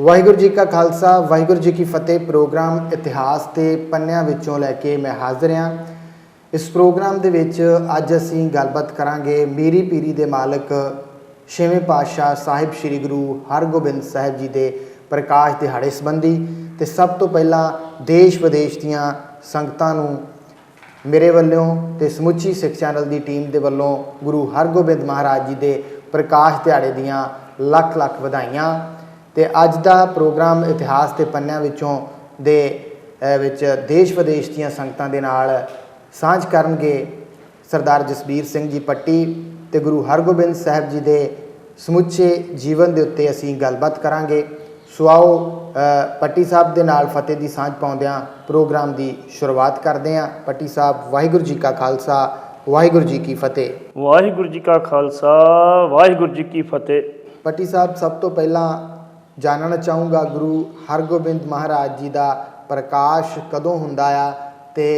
ਵਾਹਿਗੁਰੂ जी का खालसा वाहिगुरू जी की फतेह। प्रोग्राम इतिहास के पन्निਆਂ ਵਿੱਚੋਂ लैके मैं हाज़र हाँ। इस प्रोग्राम ਦੇ ਵਿੱਚ ਅੱਜ ਅਸੀਂ ਗੱਲਬਾਤ ਕਰਾਂਗੇ ਮੀਰੀ ਪੀਰੀ ਦੇ ਮਾਲਕ ਛੇਵੇਂ ਪਾਤਸ਼ਾਹ ਸਾਹਿਬ श्री गुरु हरगोबिंद साहिब जी के प्रकाश दिहाड़े संबंधी। तो सब तो पहला देश विदेश ਦੀਆਂ ਸੰਗਤਾਂ ਨੂੰ मेरे वालों तो समुची सिख चैनल की टीम के वालों गुरु हरगोबिंद महाराज जी के प्रकाश दिहाड़े दियाँ लख लख वधाइयाँ। तो अज का प्रोग्राम इतिहास के पन्निਆਂ ਵਿੱਚੋਂ ਦੇ देश विदेश ਦੀਆਂ ਸੰਗਤਾਂ ਦੇ ਨਾਲ ਸਾਂਝ ਕਰਨਗੇ सरदार जसबीर सिंह जी पट्टी तो गुरु हरगोबिंद साहिब जी के समुचे जीवन के उत्ते असीं गलबात करांगे। सो आओ पट्टी साहब के नाल फतेह की सांझ पाउंदियां प्रोग्राम की शुरुआत करते हैं। पट्टी साहब वाहिगुरू जी का खालसा वाहिगुरू जी की फतेह। वाहिगुरू जी का खालसा वाहिगुरू जी की फतेह। पट्टी साहब सब तो पहला जानना चाहूँगा गुरु हरगोबिंद महाराज जी का प्रकाश कदों हुंदा आ ते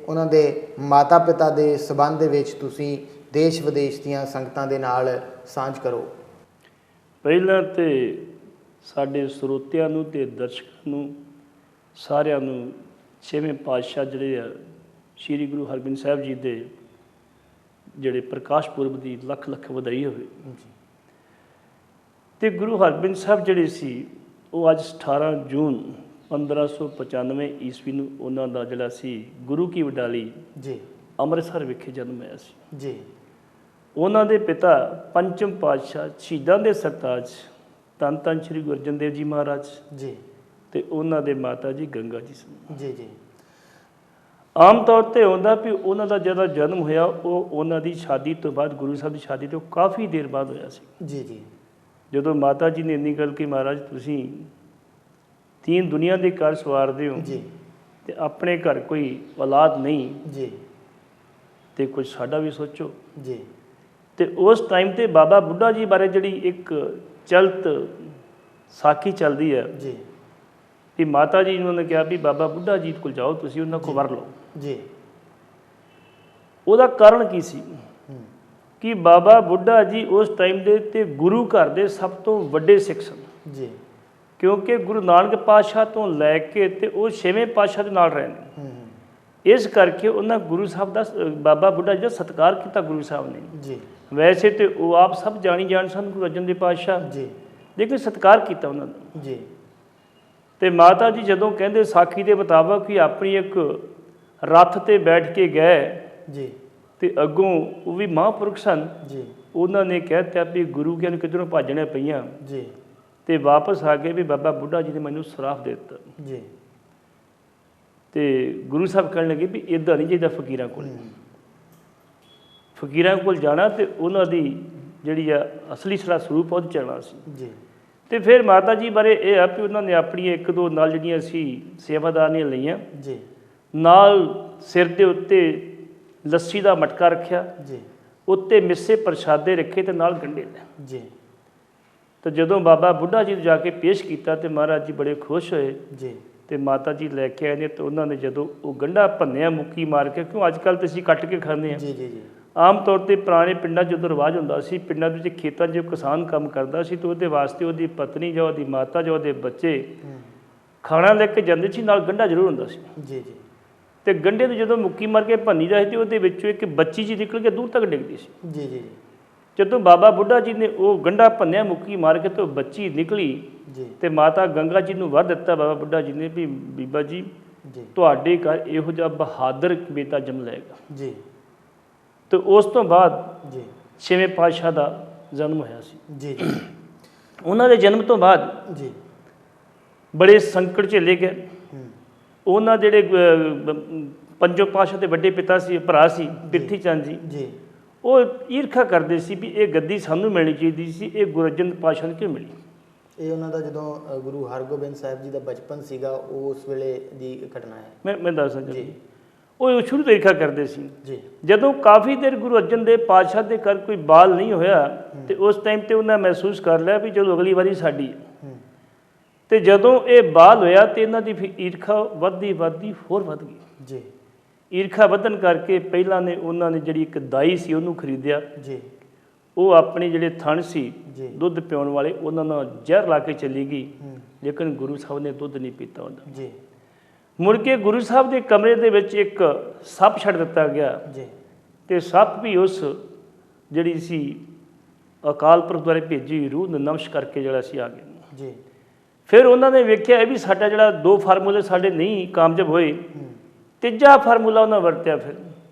उन्हां दे माता पिता के संबंध विच तुसीं देश विदेश दीयां संगतां दे नाल सांझ करो। पहलां ते साडे ਸਰੋਤਿਆਂ ਨੂੰ ਤੇ ਦਰਸ਼ਕਾਂ ਨੂੰ ਸਾਰਿਆਂ ਨੂੰ ਛੇਵੇਂ ਪਾਤਸ਼ਾਹ ਜਿਹੜੇ ਆ ਸ਼੍ਰੀ ਗੁਰੂ ਹਰਗੋਬਿੰਦ ਸਾਹਿਬ ਜੀ ਦੇ ਜਿਹੜੇ ਪ੍ਰਕਾਸ਼ ਪੁਰਬ ਦੀ ਲੱਖ ਲੱਖ ਵਧਾਈ ਹੋਵੇ। ਤੇ ਗੁਰੂ ਹਰਗੋਬਿੰਦ ਸਾਹਿਬ ਜਿਹੜੇ ਸੀ ਉਹ ਅੱਜ 18 ਜੂਨ 1595 ਈਸਵੀ ਨੂੰ ਉਹਨਾਂ ਦਾ ਜਿਹੜਾ ਸੀ ਗੁਰੂ ਕੀ ਵਡਾਲੀ ਜੀ ਅੰਮ੍ਰਿਤਸਰ ਵਿਖੇ ਜਨਮ ਹੋਇਆ ਸੀ ਜੀ। ਉਹਨਾਂ ਦੇ ਪਿਤਾ ਪੰਚਮ ਪਾਤਸ਼ਾਹ ਸ਼ਹੀਦਾਂ ਦੇ ਸਰਤਾਜ ਧੰਨ ਧੰਨ ਸ਼੍ਰੀ ਗੁਰੂ ਅਰਜਨ ਦੇਵ ਜੀ महाराज जी ਤੇ ਉਹਨਾਂ ਦੇ ਮਾਤਾ ਜੀ ਗੰਗਾ ਜੀ ਸਨ ਜੀ ਜੀ। ਆਮ ਤੌਰ ਤੇ ਹੁੰਦਾ ਵੀ ਉਹਨਾਂ ਦਾ ਜਦੋਂ ਜਨਮ ਹੋਇਆ ਉਹ ਉਹਨਾਂ ਦੀ ਸ਼ਾਦੀ ਤੋਂ ਬਾਅਦ ਗੁਰੂ ਸਾਹਿਬ ਦੀ ਸ਼ਾਦੀ ਤੋਂ ਕਾਫੀ ਦੇਰ ਬਾਅਦ ਹੋਇਆ ਸੀ ਜੀ ਜੀ। ਜਦੋਂ ਮਾਤਾ ਜੀ ਨੇ ਇੰਨੀ ਗੱਲ ਕਿ ਮਹਾਰਾਜ ਤੁਸੀਂ तीन दुनिया के घर सवारते हो जी ते अपने घर कोई औलाद नहीं जी ते कुछ साडा भी सोचो जी। ते उस टाइम ते बाबा बुढ़ा जी बारे जिहड़ी एक चलत साखी चलती है जी कि माता जी उन्होंने कहा भी बाबा बुढ़ा जी को जाओ तुसीं उन्हां को वर लो जी। ਉਹਦਾ ਕਾਰਨ ਕੀ ਸੀ कि बाबा बुढ़ा जी उस टाइम ਦੇ ਤੇ गुरु घर ਦੇ ਸਭ ਤੋਂ ਵੱਡੇ ਸਿੱਖ ਸਨ ਜੀ। क्योंकि गुरु नानक पातशाह तो लैके तो वो छेवें पातशाह के नाल रहे हैं। इस करके उन्हें गुरु साहब का बाबा बुढ़ा जी का सत्कार किया गुरु साहब ने जी। वैसे तो वो आप सब जानी जान सन गुरु अर्जन देव पातशाह जी लेकिन सत्कार किया उन्होंने जी। तो माता जी जदों कहते साखी के मुताबिक कि अपनी एक रथ ते बैठ के गए जी तो अगों वो भी महापुरुष सन जी। उन्होंने कहता भी गुरु के किधरों भजने पईयां जी ਤੇ ਵਾਪਸ ਆ ਕੇ ਵੀ ਬਾਬਾ ਬੁੱਢਾ ਜੀ ਨੇ ਮੈਨੂੰ ਸਰਾਫ ਦੇ ਦਿੱਤਾ ਜੀ। ਤੇ ਗੁਰੂ ਸਾਹਿਬ ਕਹਿਣ ਲੱਗੇ ਵੀ ਇੱਦਾਂ ਨਹੀਂ ਚਾਹੀਦਾ ਫਕੀਰਾਂ ਕੋਲ, ਫਕੀਰਾਂ ਕੋਲ ਜਾਣਾ ਤੇ ਉਹਨਾਂ ਦੀ ਜਿਹੜੀ ਆ ਅਸਲੀ ਸਰੂਪ ਉਹ ਚਾਹਣਾ ਸੀ ਜੀ। ਤੇ ਫਿਰ ਮਾਤਾ ਜੀ ਬਾਰੇ ਇਹ ਆ ਵੀ ਉਹਨਾਂ ਨੇ ਆਪਣੀਆਂ ਇੱਕ ਦੋ ਨਾਲ ਜਿਹੜੀਆਂ ਸੀ ਸੇਵਾਦਾਰਨੀਆਂ ਲਈਆਂ ਜੀ। ਨਾਲ ਸਿਰ ਦੇ ਉੱਤੇ ਲੱਸੀ ਦਾ ਮਟਕਾ ਰੱਖਿਆ ਜੀ, ਉੱਤੇ ਮਿੱਸੇ ਪ੍ਰਸ਼ਾਦੇ ਰੱਖੇ ਤੇ ਨਾਲ ਗੰਢੇ ਲੈ ਜੀ। तो जदों बाबा बुढ़ा जी को जाके पेश किया तो महाराज जी बड़े खुश होए जी। तो माता जी लैके आए ने तो उन्होंने जदों वो गंढा भन्निया मुक्की मार के क्यों अजकल तो असीं कट के खाने जी जी जी। आम तौर पर पुराने पिंडा जो रिवाज होंदा सी पिंडा के खेतों जो किसान काम करता सी तो वो वास्ते वो पत्नी जो वो माता जो वो बच्चे खाना लैके जाते सी नाल गंढा जरूर होंदा सी जी जी। तो गंढे तो जो मुक्की मार के भन्नी जाए तो वो एक बच्ची जी निकल के दूर तक डिगदी सी जी जी। ਜਦੋਂ ਬਾਬਾ ਬੁੱਢਾ ਜੀ ਨੇ ਉਹ ਗੰਢਾ ਭੰਨਿਆ ਮੁੱਕੀ ਮਾਰ ਕੇ ਤੇ ਬੱਚੀ ਨਿਕਲੀ ਤੇ ਮਾਤਾ ਗੰਗਾ ਜੀ ਨੂੰ ਵਰ ਦਿੱਤਾ ਬਾਬਾ ਬੁੱਢਾ ਜੀ ਨੇ ਵੀ ਬੀਬਾ ਜੀ ਤੁਹਾਡੇ ਘਰ ਇਹੋ ਜਿਹਾ ਬਹਾਦਰ ਬੇਟਾ ਜਨਮ ਲਏਗਾ ਜੀ। ਤੇ ਉਸ ਤੋਂ ਬਾਅਦ ਜੀ ਛੇਵੇਂ ਪਾਤਸ਼ਾਹ ਦਾ ਜਨਮ ਹੋਇਆ ਸੀ ਜੀ। ਉਹਨਾਂ ਦੇ ਜਨਮ ਤੋਂ ਬਾਅਦ ਜੀ ਬੜੇ ਸੰਕਟ ਝੇਲੇ ਗਏ। ਉਹਨਾਂ ਜਿਹੜੇ ਪੰਜੋ ਪਾਤਸ਼ਾਹ ਦੇ ਵੱਡੇ ਪਿਤਾ ਸੀ ਭਰਾ ਸੀ ਪ੍ਰਿਥੀ ਚੰਦ ਜੀ ਜੀ ਉਹ ਈਰਖਾ ਕਰਦੇ ਸੀ ਵੀ ਇਹ ਗੱਦੀ ਸਾਨੂੰ ਮਿਲਣੀ ਚਾਹੀਦੀ ਸੀ, ਇਹ ਗੁਰੂ ਅਰਜਨ ਪਾਤਸ਼ਾਹ ਨੂੰ ਕਿਉਂ ਮਿਲੀ। ਇਹ ਉਹਨਾਂ ਦਾ ਜਦੋਂ ਗੁਰੂ ਹਰਗੋਬਿੰਦ ਸਾਹਿਬ ਜੀ ਦਾ ਬਚਪਨ ਸੀਗਾ ਉਸ ਵੇਲੇ ਦੀ ਘਟਨਾ ਹੈ। ਮੈਂ ਦੱਸ ਸਕਦਾ ਜੀ ਉਹ ਸ਼ੁਰੂ ਤੋਂ ਈਰਖਾ ਕਰਦੇ ਸੀ ਜੀ। ਜਦੋਂ ਕਾਫੀ ਦੇਰ ਗੁਰੂ ਅਰਜਨ ਦੇਵ ਪਾਤਸ਼ਾਹ ਦੇ ਘਰ ਕੋਈ ਬਾਲ ਨਹੀਂ ਹੋਇਆ ਤੇ ਉਸ ਟਾਈਮ ਤੇ ਉਹਨਾਂ ਮਹਿਸੂਸ ਕਰ ਲਿਆ ਵੀ ਚਲੋ ਅਗਲੀ ਵਾਰੀ ਸਾਡੀ ਹੈ। ਤੇ ਜਦੋਂ ਇਹ ਬਾਲ ਹੋਇਆ ਤੇ ਇਹਨਾਂ ਦੀ ਫਿਰ ਈਰਖਾ ਵੱਧਦੀ ਵੱਧਦੀ ਹੋਰ ਵੱਧ ਗਈ ਜੀ। ਈਰਖਾ ਵਧਣ ਕਰਕੇ ਪਹਿਲਾਂ ਨੇ ਉਹਨਾਂ ਨੇ ਜਿਹੜੀ ਇੱਕ ਦਾਈ ਸੀ ਉਹਨੂੰ ਖਰੀਦਿਆ ਜੀ। ਉਹ ਆਪਣੇ ਜਿਹੜੇ ਥਣ ਸੀ ਦੁੱਧ ਪਿਉਣ ਵਾਲੇ ਉਹਨਾਂ ਨਾਲ ਜ਼ਹਿਰ ਲਾ ਕੇ ਚਲੀ ਗਈ ਲੇਕਿਨ ਗੁਰੂ ਸਾਹਿਬ ਨੇ ਦੁੱਧ ਨਹੀਂ ਪੀਤਾ ਹੁੰਦਾ ਜੀ। ਮੁੜ ਕੇ ਗੁਰੂ ਸਾਹਿਬ ਦੇ ਕਮਰੇ ਦੇ ਵਿੱਚ ਇੱਕ ਸੱਪ ਛੱਡ ਦਿੱਤਾ ਗਿਆ ਜੀ। ਤੇ ਸੱਪ ਵੀ ਉਸ ਜਿਹੜੀ ਸੀ ਅਕਾਲ ਪੁਰਖ ਦੁਆਰੇ ਭੇਜੀ ਰੂਹ ਨੂੰ ਨਮਸ਼ ਕਰਕੇ ਜਿਹੜਾ ਸੀ ਆ ਗਿਆ ਜੀ। ਫਿਰ ਉਹਨਾਂ ਨੇ ਵੇਖਿਆ ਇਹ ਵੀ ਸਾਡਾ ਜਿਹੜਾ 2 ਫਾਰਮੂਲੇ ਸਾਡੇ ਨਹੀਂ ਕਾਮਯਾਬ ਹੋਏ, ਤੀਜਾ ਫਾਰਮੂਲਾ ਉਹਨਾਂ ਵਰਤਿਆ। ਫਿਰ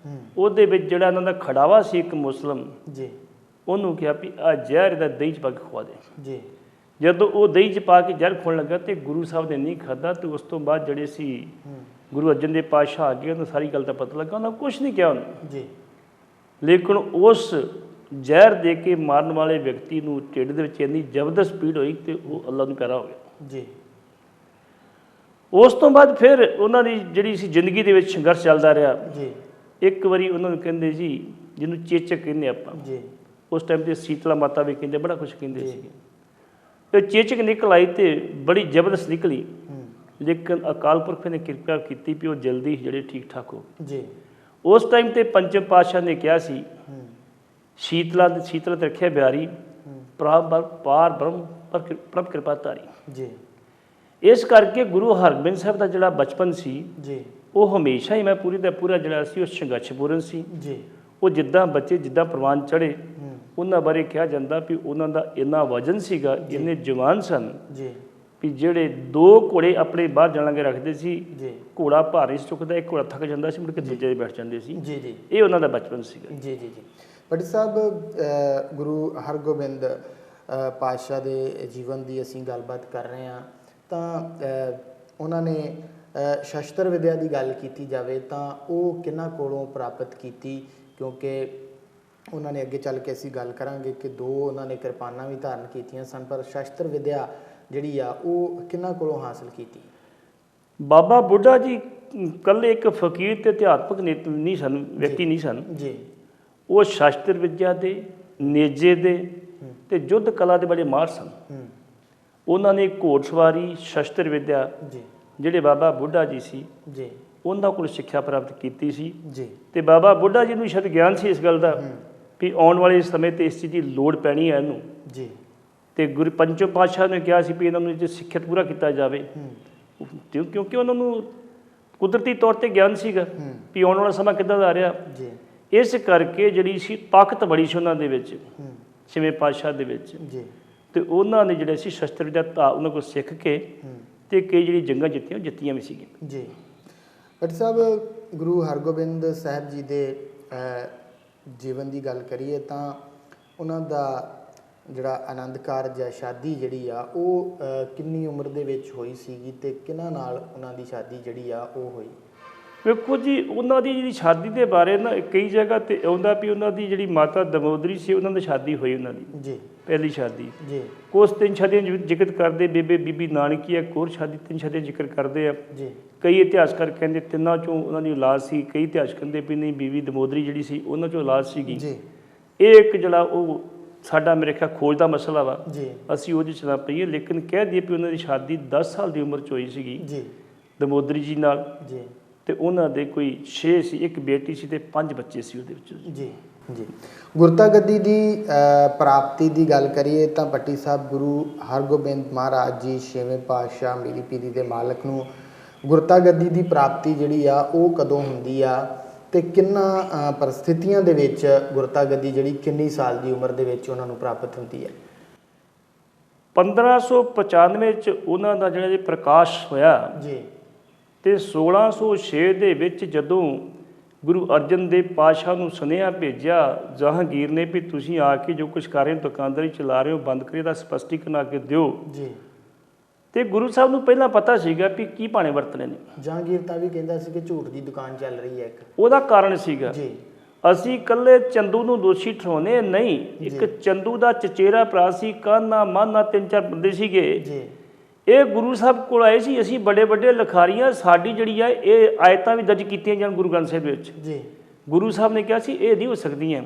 ਉਹਦੇ ਵਿੱਚ ਜਿਹੜਾ ਇਹਨਾਂ ਦਾ ਖੜਾਵਾ ਸੀ ਇੱਕ ਮੁਸਲਮ ਜੀ, ਉਹਨੂੰ ਕਿਹਾ ਵੀ ਆ ਜ਼ਹਿਰ ਦਾ ਦਹੀਂ 'ਚ ਪਾ ਕੇ ਖਵਾ ਦੇ ਜੀ। ਜਦੋਂ ਉਹ ਦਹੀਂ 'ਚ ਪਾ ਕੇ ਜ਼ਹਿਰ ਖੋਣ ਲੱਗਾ ਤੇ ਗੁਰੂ ਸਾਹਿਬ ਨੇ ਨਹੀਂ ਖਾਧਾ ਤੇ ਉਸ ਤੋਂ ਬਾਅਦ ਜਿਹੜੇ ਸੀ ਗੁਰੂ ਅਰਜਨ ਦੇਵ ਪਾਤਸ਼ਾਹ ਆ ਗਏ, ਉਹਨੂੰ ਸਾਰੀ ਗੱਲ ਦਾ ਪਤਾ ਲੱਗਾ, ਉਹਨਾਂ ਕੁਛ ਨਹੀਂ ਕਿਹਾ ਉਹਨੂੰ ਜੀ। ਲੇਕਿਨ ਉਸ ਜ਼ਹਿਰ ਦੇ ਕੇ ਮਾਰਨ ਵਾਲੇ ਵਿਅਕਤੀ ਨੂੰ ਢਿੱਡ ਦੇ ਵਿੱਚ ਇੰਨੀ ਜ਼ਬਰਦਸਤ ਪੀੜ ਹੋਈ ਤੇ ਉਹ ਅੱਲਾ ਨੂੰ ਪਿਆਰਾ ਹੋ ਗਿਆ ਜੀ। ਉਸ ਤੋਂ ਬਾਅਦ ਫਿਰ ਉਹਨਾਂ ਦੀ ਜਿਹੜੀ ਸੀ ਜ਼ਿੰਦਗੀ ਦੇ ਵਿੱਚ ਸੰਘਰਸ਼ ਚੱਲਦਾ ਰਿਹਾ ਜੀ। ਇੱਕ ਵਾਰੀ ਉਹਨਾਂ ਨੂੰ ਕਹਿੰਦੇ ਜੀ, ਜਿਹਨੂੰ ਚੇਚਕ ਕਹਿੰਦੇ ਆਪਾਂ, ਜੀ। ਉਸ ਟਾਈਮ ਤੇ ਸੀਤਲਾ ਮਾਤਾ ਵੀ ਕਹਿੰਦੇ, ਬੜਾ ਕੁਛ ਕਹਿੰਦੇ ਸੀ। ਤੇ ਚੇਚਕ ਨਿਕਲ ਆਈ ਤੇ ਬੜੀ ਜ਼ਬਰਦਸਤ ਨਿਕਲੀ, ਲੇਕਿਨ ਅਕਾਲ ਪੁਰਖ ਨੇ ਕਿਰਪਾ ਕੀਤੀ ਵੀ ਉਹ ਜਲਦੀ ਜਿਹੜੇ ਠੀਕ ਠਾਕ ਹੋ ਜੀ। ਉਸ ਟਾਈਮ ਤੇ ਪੰਚਮ ਪਾਤਸ਼ਾਹ ਨੇ ਕਿਹਾ ਸੀ ਸ਼ੀਤਲਾ ਤੇ ਰੱਖਿਆ ਬਿਆਰੀ ਪਾਰ ਬ੍ਰਹਮ ਪ੍ਰਭ ਕਿਰਪਾ ਧਾਰੀ ਜੀ। ਇਸ ਕਰਕੇ ਗੁਰੂ ਹਰਗੋਬਿੰਦ ਸਾਹਿਬ ਦਾ ਜਿਹੜਾ ਬਚਪਨ ਸੀ ਜੀ, ਉਹ ਹਮੇਸ਼ਾ ਹੀ ਮੈਂ ਪੂਰੀ ਦਾ ਪੂਰਾ ਜਿਹੜਾ ਸੀ ਉਹ ਸੰਘਰਸ਼ਪੂਰਨ ਸੀ ਜੀ। ਉਹ ਜਿੱਦਾਂ ਬੱਚੇ ਜਿੱਦਾਂ ਪ੍ਰਵਾਨ ਚੜ੍ਹੇ ਉਹਨਾਂ ਬਾਰੇ ਕਿਹਾ ਜਾਂਦਾ ਵੀ ਉਹਨਾਂ ਦਾ ਇੰਨਾ ਵਜਨ ਸੀਗਾ, ਇੰਨੇ ਜਵਾਨ ਸਨ ਜੀ, ਵੀ ਜਿਹੜੇ 2 ਘੋੜੇ ਆਪਣੇ ਬਾਹਰ ਜਾਣਾਂਗੇ ਰੱਖਦੇ ਸੀ, ਜੀ। ਘੋੜਾ ਭਾਰੀ ਚੁੱਕਦਾ, ਇੱਕ ਘੋੜਾ ਥੱਕ ਜਾਂਦਾ ਸੀ, ਮੁੜ ਕੇ ਦੂਜੇ 'ਤੇ ਬੈਠ ਜਾਂਦੇ ਸੀ। ਜੀ, ਜੀ। ਇਹ ਉਹਨਾਂ ਦਾ ਬਚਪਨ ਸੀਗਾ। ਜੀ, ਜੀ, ਜੀ। ਭੱਟੀ ਸਾਹਿਬ, ਗੁਰੂ ਹਰਗੋਬਿੰਦ ਪਾਤਸ਼ਾਹ ਦੇ ਜੀਵਨ ਦੀ ਅਸੀਂ ਗੱਲਬਾਤ ਕਰ ਰਹੇ ਹਾਂ ਤਾਂ ਉਹਨਾਂ ਨੇ ਸ਼ਸਤਰ ਵਿਦਿਆ ਦੀ ਗੱਲ ਕੀਤੀ ਜਾਵੇ ਤਾਂ ਉਹ ਕਿਹਨਾਂ ਕੋਲੋਂ ਪ੍ਰਾਪਤ ਕੀਤੀ, ਕਿਉਂਕਿ ਉਹਨਾਂ ਨੇ ਅੱਗੇ ਚੱਲ ਕੇ ਅਸੀਂ ਗੱਲ ਕਰਾਂਗੇ ਕਿ 2 ਉਹਨਾਂ ਨੇ ਕਿਰਪਾਨਾਂ ਵੀ ਧਾਰਨ ਕੀਤੀਆਂ ਸਨ, ਪਰ ਸ਼ਸਤਰ ਵਿਦਿਆ ਜਿਹੜੀ ਆ ਉਹ ਕਿਹਨਾਂ ਕੋਲੋਂ ਹਾਸਲ ਕੀਤੀ? ਬਾਬਾ ਬੁੱਢਾ ਜੀ ਇਕੱਲੇ ਇੱਕ ਫਕੀਰ ਤੇ ਅਧਿਆਤਮਕ ਨਹੀਂ ਸਨ, ਵਿਅਕਤੀ ਨਹੀਂ ਸਨ ਜੀ। ਉਹ ਸ਼ਸਤਰ ਵਿਦਿਆ ਦੇ, ਨੇਜੇ ਦੇ ਤੇ ਯੁੱਧ ਕਲਾ ਦੇ ਬੜੇ ਮਾਹਰ ਸਨ। ਉਹਨਾਂ ਨੇ ਘੋੜਸਵਾਰੀ, ਸ਼ਸਤਰ ਵਿਦਿਆ ਜੀ, ਜਿਹੜੇ ਬਾਬਾ ਬੁੱਢਾ ਜੀ ਸੀ ਜੀ, ਉਹਨਾਂ ਕੋਲ ਸਿੱਖਿਆ ਪ੍ਰਾਪਤ ਕੀਤੀ ਸੀ। ਜੀ। ਤੇ ਬਾਬਾ ਬੁੱਢਾ ਜੀ ਨੂੰ ਸ਼ਾਇਦ ਗਿਆਨ ਸੀ ਇਸ ਗੱਲ ਦਾ ਵੀ ਆਉਣ ਵਾਲੇ ਸਮੇਂ ਤੇ ਇਸ ਚੀਜ਼ ਦੀ ਲੋੜ ਪੈਣੀ ਹੈ ਇਹਨੂੰ। ਜੀ। ਤੇ ਗੁਰੂ ਪੰਚਮ ਪਾਤਸ਼ਾਹ ਨੇ ਕਿਹਾ ਸੀ ਵੀ ਇਹਨਾਂ ਨੂੰ ਜੇ ਸਿੱਖਿਅਤ ਪੂਰਾ ਕੀਤਾ ਜਾਵੇ, ਕਿਉਂਕਿ ਉਹਨਾਂ ਨੂੰ ਕੁਦਰਤੀ ਤੌਰ ਤੇ ਗਿਆਨ ਸੀਗਾ ਵੀ ਆਉਣ ਵਾਲਾ ਸਮਾਂ ਕਿੱਦਾਂ ਦਾ ਆ ਰਿਹਾ। ਜੀ। ਇਸ ਕਰਕੇ ਜਿਹੜੀ ਸੀ ਤਾਕਤ ਬੜੀ ਸੀ ਉਹਨਾਂ ਦੇ ਵਿੱਚ, ਛੇਵੇਂ ਪਾਤਸ਼ਾਹ ਦੇ ਵਿੱਚ। ਜੀ। ਤੇ ਉਹਨਾਂ ਨੇ ਜਿਹੜੇ ਸੀ ਸ਼ਸਤਰ ਵਿਦਿਆ ਉਹਨਾਂ ਕੋਲ ਸਿੱਖ ਕੇ ਤੇ ਕਈ ਜਿਹੜੀ ਜੰਗਾਂ ਜਿੱਤੀਆਂ ਵੀ ਸੀਗੀਆਂ। ਜੀ। ਭੱਟੀ ਸਾਹਿਬ, ਗੁਰੂ ਹਰਗੋਬਿੰਦ ਸਾਹਿਬ ਜੀ ਦੇ ਜੀਵਨ ਦੀ ਗੱਲ ਕਰੀਏ ਤਾਂ ਉਹਨਾਂ ਦਾ ਜਿਹੜਾ ਆਨੰਦ ਕਾਰਜ ਜਾਂ ਸ਼ਾਦੀ ਜਿਹੜੀ ਆ ਉਹ ਕਿੰਨੀ ਉਮਰ ਦੇ ਵਿੱਚ ਹੋਈ ਸੀਗੀ ਤੇ ਕਿਹਨਾਂ ਨਾਲ ਉਹਨਾਂ ਦੀ ਸ਼ਾਦੀ ਜਿਹੜੀ ਆ ਉਹ ਹੋਈ? ਵੇਖੋ ਜੀ, ਉਹਨਾਂ ਦੀ ਜਿਹੜੀ ਸ਼ਾਦੀ ਦੇ ਬਾਰੇ ਨਾ ਕਈ ਜਗ੍ਹਾ ਤੇ ਆਉਂਦਾ ਵੀ ਉਹਨਾਂ ਦੀ ਜਿਹੜੀ ਮਾਤਾ ਦਮੋਦਰੀ ਸੀ ਉਹਨਾਂ ਦੀ ਸ਼ਾਦੀ ਹੋਈ, ਉਹਨਾਂ ਦੀ ਜੀ ਪਹਿਲੀ ਸ਼ਾਦੀ। ਜੀ। ਕੁਛ 3 ਸ਼ਾਦੀਆਂ ਜ਼ਿਕਰ ਕਰਦੇ, ਬੀਬੀ ਨਾਨਕੀ ਇੱਕ ਹੋਰ ਸ਼ਾਦੀ 3 ਸ਼ਾਦੀਆਂ ਜ਼ਿਕਰ ਕਰਦੇ ਆ। ਜੀ। ਕਈ ਇਤਿਹਾਸਕਾਰ ਕਹਿੰਦੇ 3 ਚੋਂ ਉਹਨਾਂ ਦੀ ਔਲਾਦ ਸੀ, ਕਈ ਇਤਿਹਾਸ ਕਹਿੰਦੇ ਵੀ ਨਹੀਂ ਬੀਬੀ ਦਮੋਦਰੀ ਜਿਹੜੀ ਸੀ ਉਹਨਾਂ ਚੋਂ ਔਲਾਦ ਸੀਗੀ। ਜੀ। ਇਹ ਇੱਕ ਜਿਹੜਾ ਉਹ ਸਾਡਾ ਮੇਰੇ ਖਿਆਲ ਖੋਜ ਦਾ ਮਸਲਾ ਵਾ, ਜੀ। ਅਸੀਂ ਉਹਦੇ 'ਚ ਨਾ ਪਈਏ, ਲੇਕਿਨ ਕਹਿ ਦਈਏ ਵੀ ਉਹਨਾਂ ਦੀ ਸ਼ਾਦੀ 10 ਸਾਲ ਦੀ ਉਮਰ 'ਚ ਹੋਈ ਸੀਗੀ ਜੀ ਦਮੋਦਰੀ ਜੀ ਨਾਲ। ਜੀ। ਤੇ ਉਹਨਾਂ ਦੇ ਕੋਈ 6 ਸੀ, ਇੱਕ ਬੇਟੀ ਸੀ ਤੇ 5 ਬੱਚੇ ਸੀ ਉਹਦੇ ਵਿੱਚ। ਜੀ। ਜੀ। ਗੁਰਤਾ ਗੱਦੀ ਦੀ ਪ੍ਰਾਪਤੀ ਦੀ ਗੱਲ ਕਰੀਏ ਤਾਂ ਭੱਟੀ ਸਾਹਿਬ, ਗੁਰੂ ਹਰਗੋਬਿੰਦ ਮਹਾਰਾਜ ਜੀ 6ਵੇਂ ਪਾਤਸ਼ਾਹ ਮੀਰੀ ਪੀਰੀ ਦੇ ਮਾਲਕ ਨੂੰ ਗੁਰਤਾ ਗੱਦੀ ਦੀ ਪ੍ਰਾਪਤੀ ਜਿਹੜੀ ਆ ਉਹ ਕਦੋਂ ਹੁੰਦੀ ਆ ਤੇ ਕਿੰਨਾ ਪਰਿਸਥਿਤੀਆਂ ਦੇ ਵਿੱਚ ਗੁਰਤਾ ਗੱਦੀ ਜਿਹੜੀ ਕਿੰਨੀ ਸਾਲ ਦੀ ਉਮਰ ਦੇ ਵਿੱਚ ਉਹਨਾਂ ਨੂੰ ਪ੍ਰਾਪਤ ਹੁੰਦੀ ਹੈ? 1595 ਚ ਉਹਨਾਂ ਦਾ ਜਿਹੜਾ ਪ੍ਰਕਾਸ਼ ਹੋਇਆ ਜੀ। ਤੇ 1606 ਦੇ ਵਿੱਚ ਜਦੋਂ ਗੁਰੂ ਅਰਜਨ ਦੇਵ ਪਾਤਸ਼ਾਹ ਨੂੰ ਸੁਨੇਹਾ ਭੇਜਿਆ ਜਹਾਂਗੀਰ ਨੇ ਵੀ ਤੁਸੀਂ ਆ ਕੇ ਜੋ ਕੁਛ ਕਰ ਰਹੇ ਹੋ, ਦੁਕਾਨਦਾਰੀ ਚਲਾ ਰਹੇ ਹੋ, ਬੰਦ ਕਰੇ ਦਾ ਸਪਸ਼ਟੀਕਰਨ ਆ ਕੇ ਦਿਓ। ਜੀ। ਤੇ ਗੁਰੂ ਸਾਹਿਬ ਨੂੰ ਪਹਿਲਾਂ ਪਤਾ ਸੀਗਾ ਵੀ ਕੀ ਭਾਣੇ ਵਰਤਣੇ ਨੇ। ਜਹਾਂਗੀਰ ਤਾਂ ਵੀ ਕਹਿੰਦਾ ਸੀ ਕਿ ਝੂਠ ਦੀ ਦੁਕਾਨ ਚੱਲ ਰਹੀ ਹੈ ਇੱਕ, ਉਹਦਾ ਕਾਰਨ ਸੀਗਾ ਜੀ ਅਸੀਂ ਇਕੱਲੇ ਚੰਦੂ ਨੂੰ ਦੋਸ਼ੀ ਠਹਿਰਾਉਣੇ ਨਹੀਂ, ਇੱਕ ਚੰਦੂ ਦਾ ਚਚੇਰਾ ਭਰਾ ਸੀ, ਕਾਨਾ ਮਾਨਾ 3-4 ਬੰਦੇ ਸੀਗੇ ਜੀ। ਇਹ ਗੁਰੂ ਸਾਹਿਬ ਕੋਲ ਆਏ ਸੀ, ਅਸੀਂ ਵੱਡੇ ਵੱਡੇ ਲਿਖਾਰੀਆਂ, ਸਾਡੀ ਜਿਹੜੀ ਆ ਇਹ ਆਇਤਾਂ ਵੀ ਦਰਜ ਕੀਤੀਆਂ ਜਾਣ ਗੁਰੂ ਗ੍ਰੰਥ ਸਾਹਿਬ ਵਿੱਚ। ਜੀ। ਗੁਰੂ ਸਾਹਿਬ ਨੇ ਕਿਹਾ ਸੀ ਇਹ ਨਹੀਂ ਹੋ ਸਕਦੀਆਂ,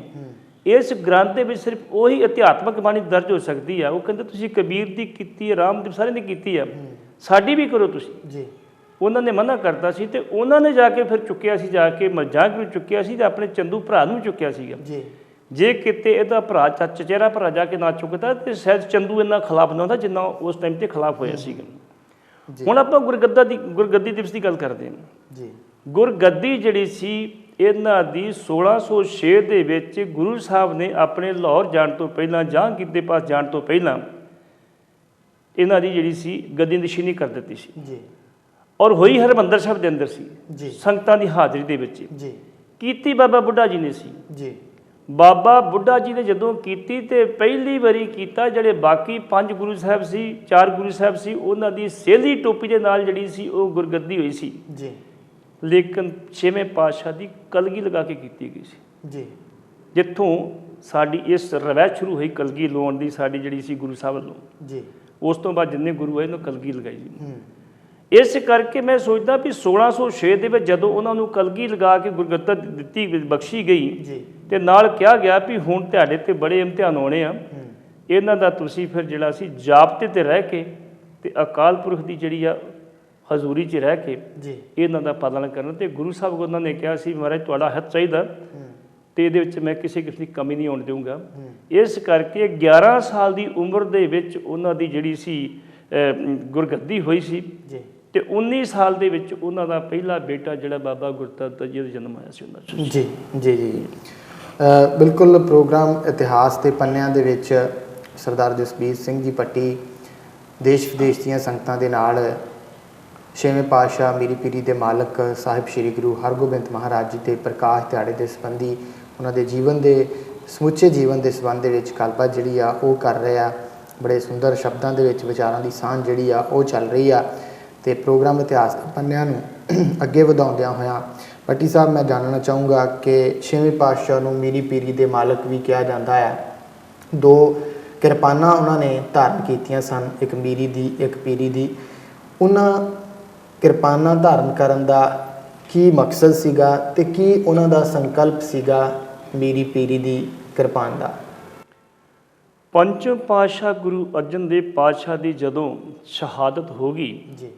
ਇਸ ਗ੍ਰੰਥ ਦੇ ਵਿੱਚ ਸਿਰਫ ਉਹੀ ਅਧਿਆਤਮਕ ਬਾਣੀ ਦਰਜ ਹੋ ਸਕਦੀ ਆ। ਉਹ ਕਹਿੰਦੇ ਤੁਸੀਂ ਕਬੀਰ ਦੀ ਕੀਤੀ ਹੈ, ਰਾਮਦੇਵ ਸਾਰਿਆਂ ਦੀ ਕੀਤੀ ਆ, ਸਾਡੀ ਵੀ ਕਰੋ ਤੁਸੀਂ। ਜੀ। ਉਹਨਾਂ ਨੇ ਮਨਾ ਕਰਤਾ ਸੀ ਤੇ ਉਹਨਾਂ ਨੇ ਜਾ ਕੇ ਫਿਰ ਚੁੱਕਿਆ ਸੀ, ਜਾ ਕੇ ਮਰਜਾਂਗ ਨੂੰ ਚੁੱਕਿਆ ਸੀ ਤੇ ਆਪਣੇ ਚੰਦੂ ਭਰਾ ਨੂੰ ਚੁੱਕਿਆ ਸੀਗਾ। ਜੀ। ਜੇ ਕਿਤੇ ਇਹਦਾ ਭਰਾ ਚਚੇਰਾ ਭਰਾ ਜਾ ਕੇ ਨਾ ਚੁੱਕਦਾ ਤੇ ਸ਼ਾਇਦ ਚੰਦੂ ਇੰਨਾ ਖਿਲਾਫ ਨਾ ਹੁੰਦਾ ਜਿੰਨਾ ਉਸ ਟਾਈਮ ਤੇ ਖਿਲਾਫ ਹੋਇਆ ਸੀਗਾ। ਹੁਣ ਆਪਾਂ ਗੁਰਗੱਦੀ ਦਿਵਸ ਦੀ ਗੱਲ ਕਰਦੇ ਹਾਂ ਜੀ। ਗੁਰਗੱਦੀ ਜਿਹੜੀ ਸੀ ਇਹਨਾਂ ਦੀ 1606 ਦੇ ਵਿੱਚ ਗੁਰੂ ਸਾਹਿਬ ਨੇ ਆਪਣੇ ਲਾਹੌਰ ਜਾਣ ਤੋਂ ਪਹਿਲਾਂ, ਜਹਾਂਗੀਰ ਦੇ ਪਾਸ ਜਾਣ ਤੋਂ ਪਹਿਲਾਂ ਇਹਨਾਂ ਦੀ ਜਿਹੜੀ ਸੀ ਗੱਦੀ ਨਸ਼ੀਨੀ ਕਰ ਦਿੱਤੀ ਸੀ ਜੀ। ਔਰ ਹੋਈ ਹਰਿਮੰਦਰ ਸਾਹਿਬ ਦੇ ਅੰਦਰ ਸੀ ਜੀ। ਸੰਗਤਾਂ ਦੀ ਹਾਜ਼ਰੀ ਦੇ ਵਿੱਚ ਜੀ। ਕੀਤੀ ਬਾਬਾ ਬੁੱਢਾ ਜੀ ਨੇ ਸੀ ਜੀ। ਬਾਬਾ ਬੁੱਢਾ ਜੀ ਨੇ ਜਦੋਂ ਕੀਤੀ ਤੇ ਪਹਿਲੀ ਵਾਰੀ ਕੀਤਾ, ਜਿਹੜੇ ਬਾਕੀ 5 ਗੁਰੂ ਸਾਹਿਬ ਸੀ, 4 ਗੁਰੂ ਸਾਹਿਬ ਸੀ, ਉਹਨਾਂ ਦੀ ਸੇਲੀ ਟੋਪੀ ਦੇ ਨਾਲ ਜਿਹੜੀ ਸੀ ਉਹ ਗੁਰਗੱਦੀ ਹੋਈ ਸੀ ਜੀ। ਲੇਕਿਨ 6ਵੇਂ ਪਾਤਸ਼ਾਹ ਦੀ ਕਲਗੀ ਲਗਾ ਕੇ ਕੀਤੀ ਗਈ ਸੀ ਜੀ। ਜਿੱਥੋਂ ਸਾਡੀ ਇਸ ਰਵਾਇਤ ਸ਼ੁਰੂ ਹੋਈ ਕਲਗੀ ਲਾਉਣ ਦੀ, ਸਾਡੀ ਜਿਹੜੀ ਸੀ ਗੁਰੂ ਸਾਹਿਬ ਵੱਲੋਂ। ਜੀ। ਉਸ ਤੋਂ ਬਾਅਦ ਜਿੰਨੇ ਗੁਰੂ ਆਏ ਉਹਨੂੰ ਕਲਗੀ ਲਗਾਈ ਜੀ। ਇਸ ਕਰਕੇ ਮੈਂ ਸੋਚਦਾ ਵੀ 1606 ਦੇ ਵਿੱਚ ਜਦੋਂ ਉਹਨਾਂ ਨੂੰ ਕਲਗੀ ਲਗਾ ਕੇ ਗੁਰਗੱਤਾ ਦਿੱਤੀ, ਬਖਸ਼ੀ ਗਈ ਜੀ, ਤੇ ਨਾਲ ਕਿਹਾ ਗਿਆ ਵੀ ਹੁਣ ਤੁਹਾਡੇ ਤੇ ਬੜੇ ਇਮਤਿਹਾਨ ਆਉਣੇ ਆ, ਇਹਨਾਂ ਦਾ ਤੁਸੀਂ ਫਿਰ ਜਿਹੜਾ ਸੀ ਜਾਬਤੇ ਤੇ ਰਹਿ ਕੇ ਤੇ ਅਕਾਲ ਪੁਰਖ ਦੀ ਜਿਹੜੀ ਆ ਹਜ਼ੂਰੀ 'ਚ ਰਹਿ ਕੇ ਜੀ, ਇਹਨਾਂ ਦਾ ਪਾਲਣ ਕਰਨਾ। ਤੇ ਗੁਰੂ ਸਾਹਿਬ ਉਹਨਾਂ ਨੇ ਕਿਹਾ ਸੀ ਮਹਾਰਾਜ ਤੁਹਾਡਾ ਹੱਥ ਚਾਹੀਦਾ ਤੇ ਇਹਦੇ ਵਿੱਚ ਮੈਂ ਕਿਸੇ ਕਿਸਮ ਦੀ ਕਮੀ ਨਹੀਂ ਆਉਣ ਦੇਵਾਂਗਾ। ਇਸ ਕਰਕੇ 11 ਸਾਲ ਦੀ ਉਮਰ ਦੇ ਵਿੱਚ ਉਹਨਾਂ ਦੀ ਜਿਹੜੀ ਸੀ ਗੁਰਗੱਦੀ ਹੋਈ ਸੀ ਜੀ। ਤੇ 19 ਸਾਲ ਦੇ ਵਿੱਚ ਉਹਨਾਂ ਦਾ ਪਹਿਲਾ ਬੇਟਾ ਜਿਹੜਾ ਬਾਬਾ ਗੁਰਦੱਤਾ ਜੀ ਦਾ ਜਨਮ ਹੋਇਆ ਸੀ ਉਹਨਾਂ 'ਚ। ਜੀ ਜੀ ਜੀ। ਬਿਲਕੁਲ ਪ੍ਰੋਗਰਾਮ ਇਤਿਹਾਸ ਦੇ ਪੰਨਿਆਂ ਦੇ ਵਿੱਚ ਸਰਦਾਰ ਜਸਬੀਰ ਸਿੰਘ ਜੀ ਪੱਟੀ ਦੇਸ਼ ਵਿਦੇਸ਼ ਦੀਆਂ ਸੰਗਤਾਂ ਦੇ ਨਾਲ 6ਵੇਂ ਪਾਤਸ਼ਾਹ ਮੀਰੀ ਪੀਰੀ ਦੇ ਮਾਲਕ ਸਾਹਿਬ ਸ੍ਰੀ ਗੁਰੂ ਹਰਗੋਬਿੰਦ ਮਹਾਰਾਜ ਜੀ ਦੇ ਪ੍ਰਕਾਸ਼ ਦਿਹਾੜੇ ਦੇ ਸੰਬੰਧੀ, ਉਹਨਾਂ ਦੇ ਜੀਵਨ ਦੇ ਸਮੁੱਚੇ ਜੀਵਨ ਦੇ ਸੰਬੰਧ ਦੇ ਵਿੱਚ ਗੱਲਬਾਤ ਜਿਹੜੀ ਆ ਉਹ ਕਰ ਰਹੇ ਆ। ਬੜੇ ਸੁੰਦਰ ਸ਼ਬਦਾਂ ਦੇ ਵਿੱਚ ਵਿਚਾਰਾਂ ਦੀ ਸਾਂਝ ਜਿਹੜੀ ਆ ਉਹ ਚੱਲ ਰਹੀ ਆ। ਤੇ ਪ੍ਰੋਗਰਾਮ ਇਤਿਹਾਸ ਦੇ ਪੰਨਿਆਂ ਨੂੰ ਅੱਗੇ ਵਧਾਉਂਦਿਆਂ ਹੋਇਆਂ ਪੱਟੀ ਸਾਹਿਬ, ਮੈਂ ਜਾਣਨਾ ਚਾਹੂੰਗਾ ਕਿ 6ਵੇਂ ਪਾਤਸ਼ਾਹ ਨੂੰ ਮੀਰੀ ਪੀਰੀ ਦੇ ਮਾਲਕ ਵੀ ਕਿਹਾ ਜਾਂਦਾ ਹੈ। 2 ਕਿਰਪਾਨਾਂ ਉਹਨਾਂ ਨੇ ਧਾਰਨ ਕੀਤੀਆਂ ਸਨ, ਇੱਕ ਮੀਰੀ ਦੀ, ਇੱਕ ਪੀਰੀ ਦੀ। ਉਹਨਾਂ ਕਿਰਪਾਨਾਂ ਧਾਰਨ ਕਰਨ ਦਾ ਕੀ ਮਕਸਦ ਸੀਗਾ ਤੇ ਕੀ ਉਹਨਾਂ ਦਾ ਸੰਕਲਪ ਸੀਗਾ ਮੀਰੀ ਪੀਰੀ ਦੀ ਕਿਰਪਾਨ ਦਾ? ਪੰਚਮ ਪਾਤਸ਼ਾਹ ਗੁਰੂ ਅਰਜਨ ਦੇਵ ਪਾਤਸ਼ਾਹ ਦੀ ਜਦੋਂ ਸ਼ਹਾਦਤ ਹੋ ਗਈ ਜੀ,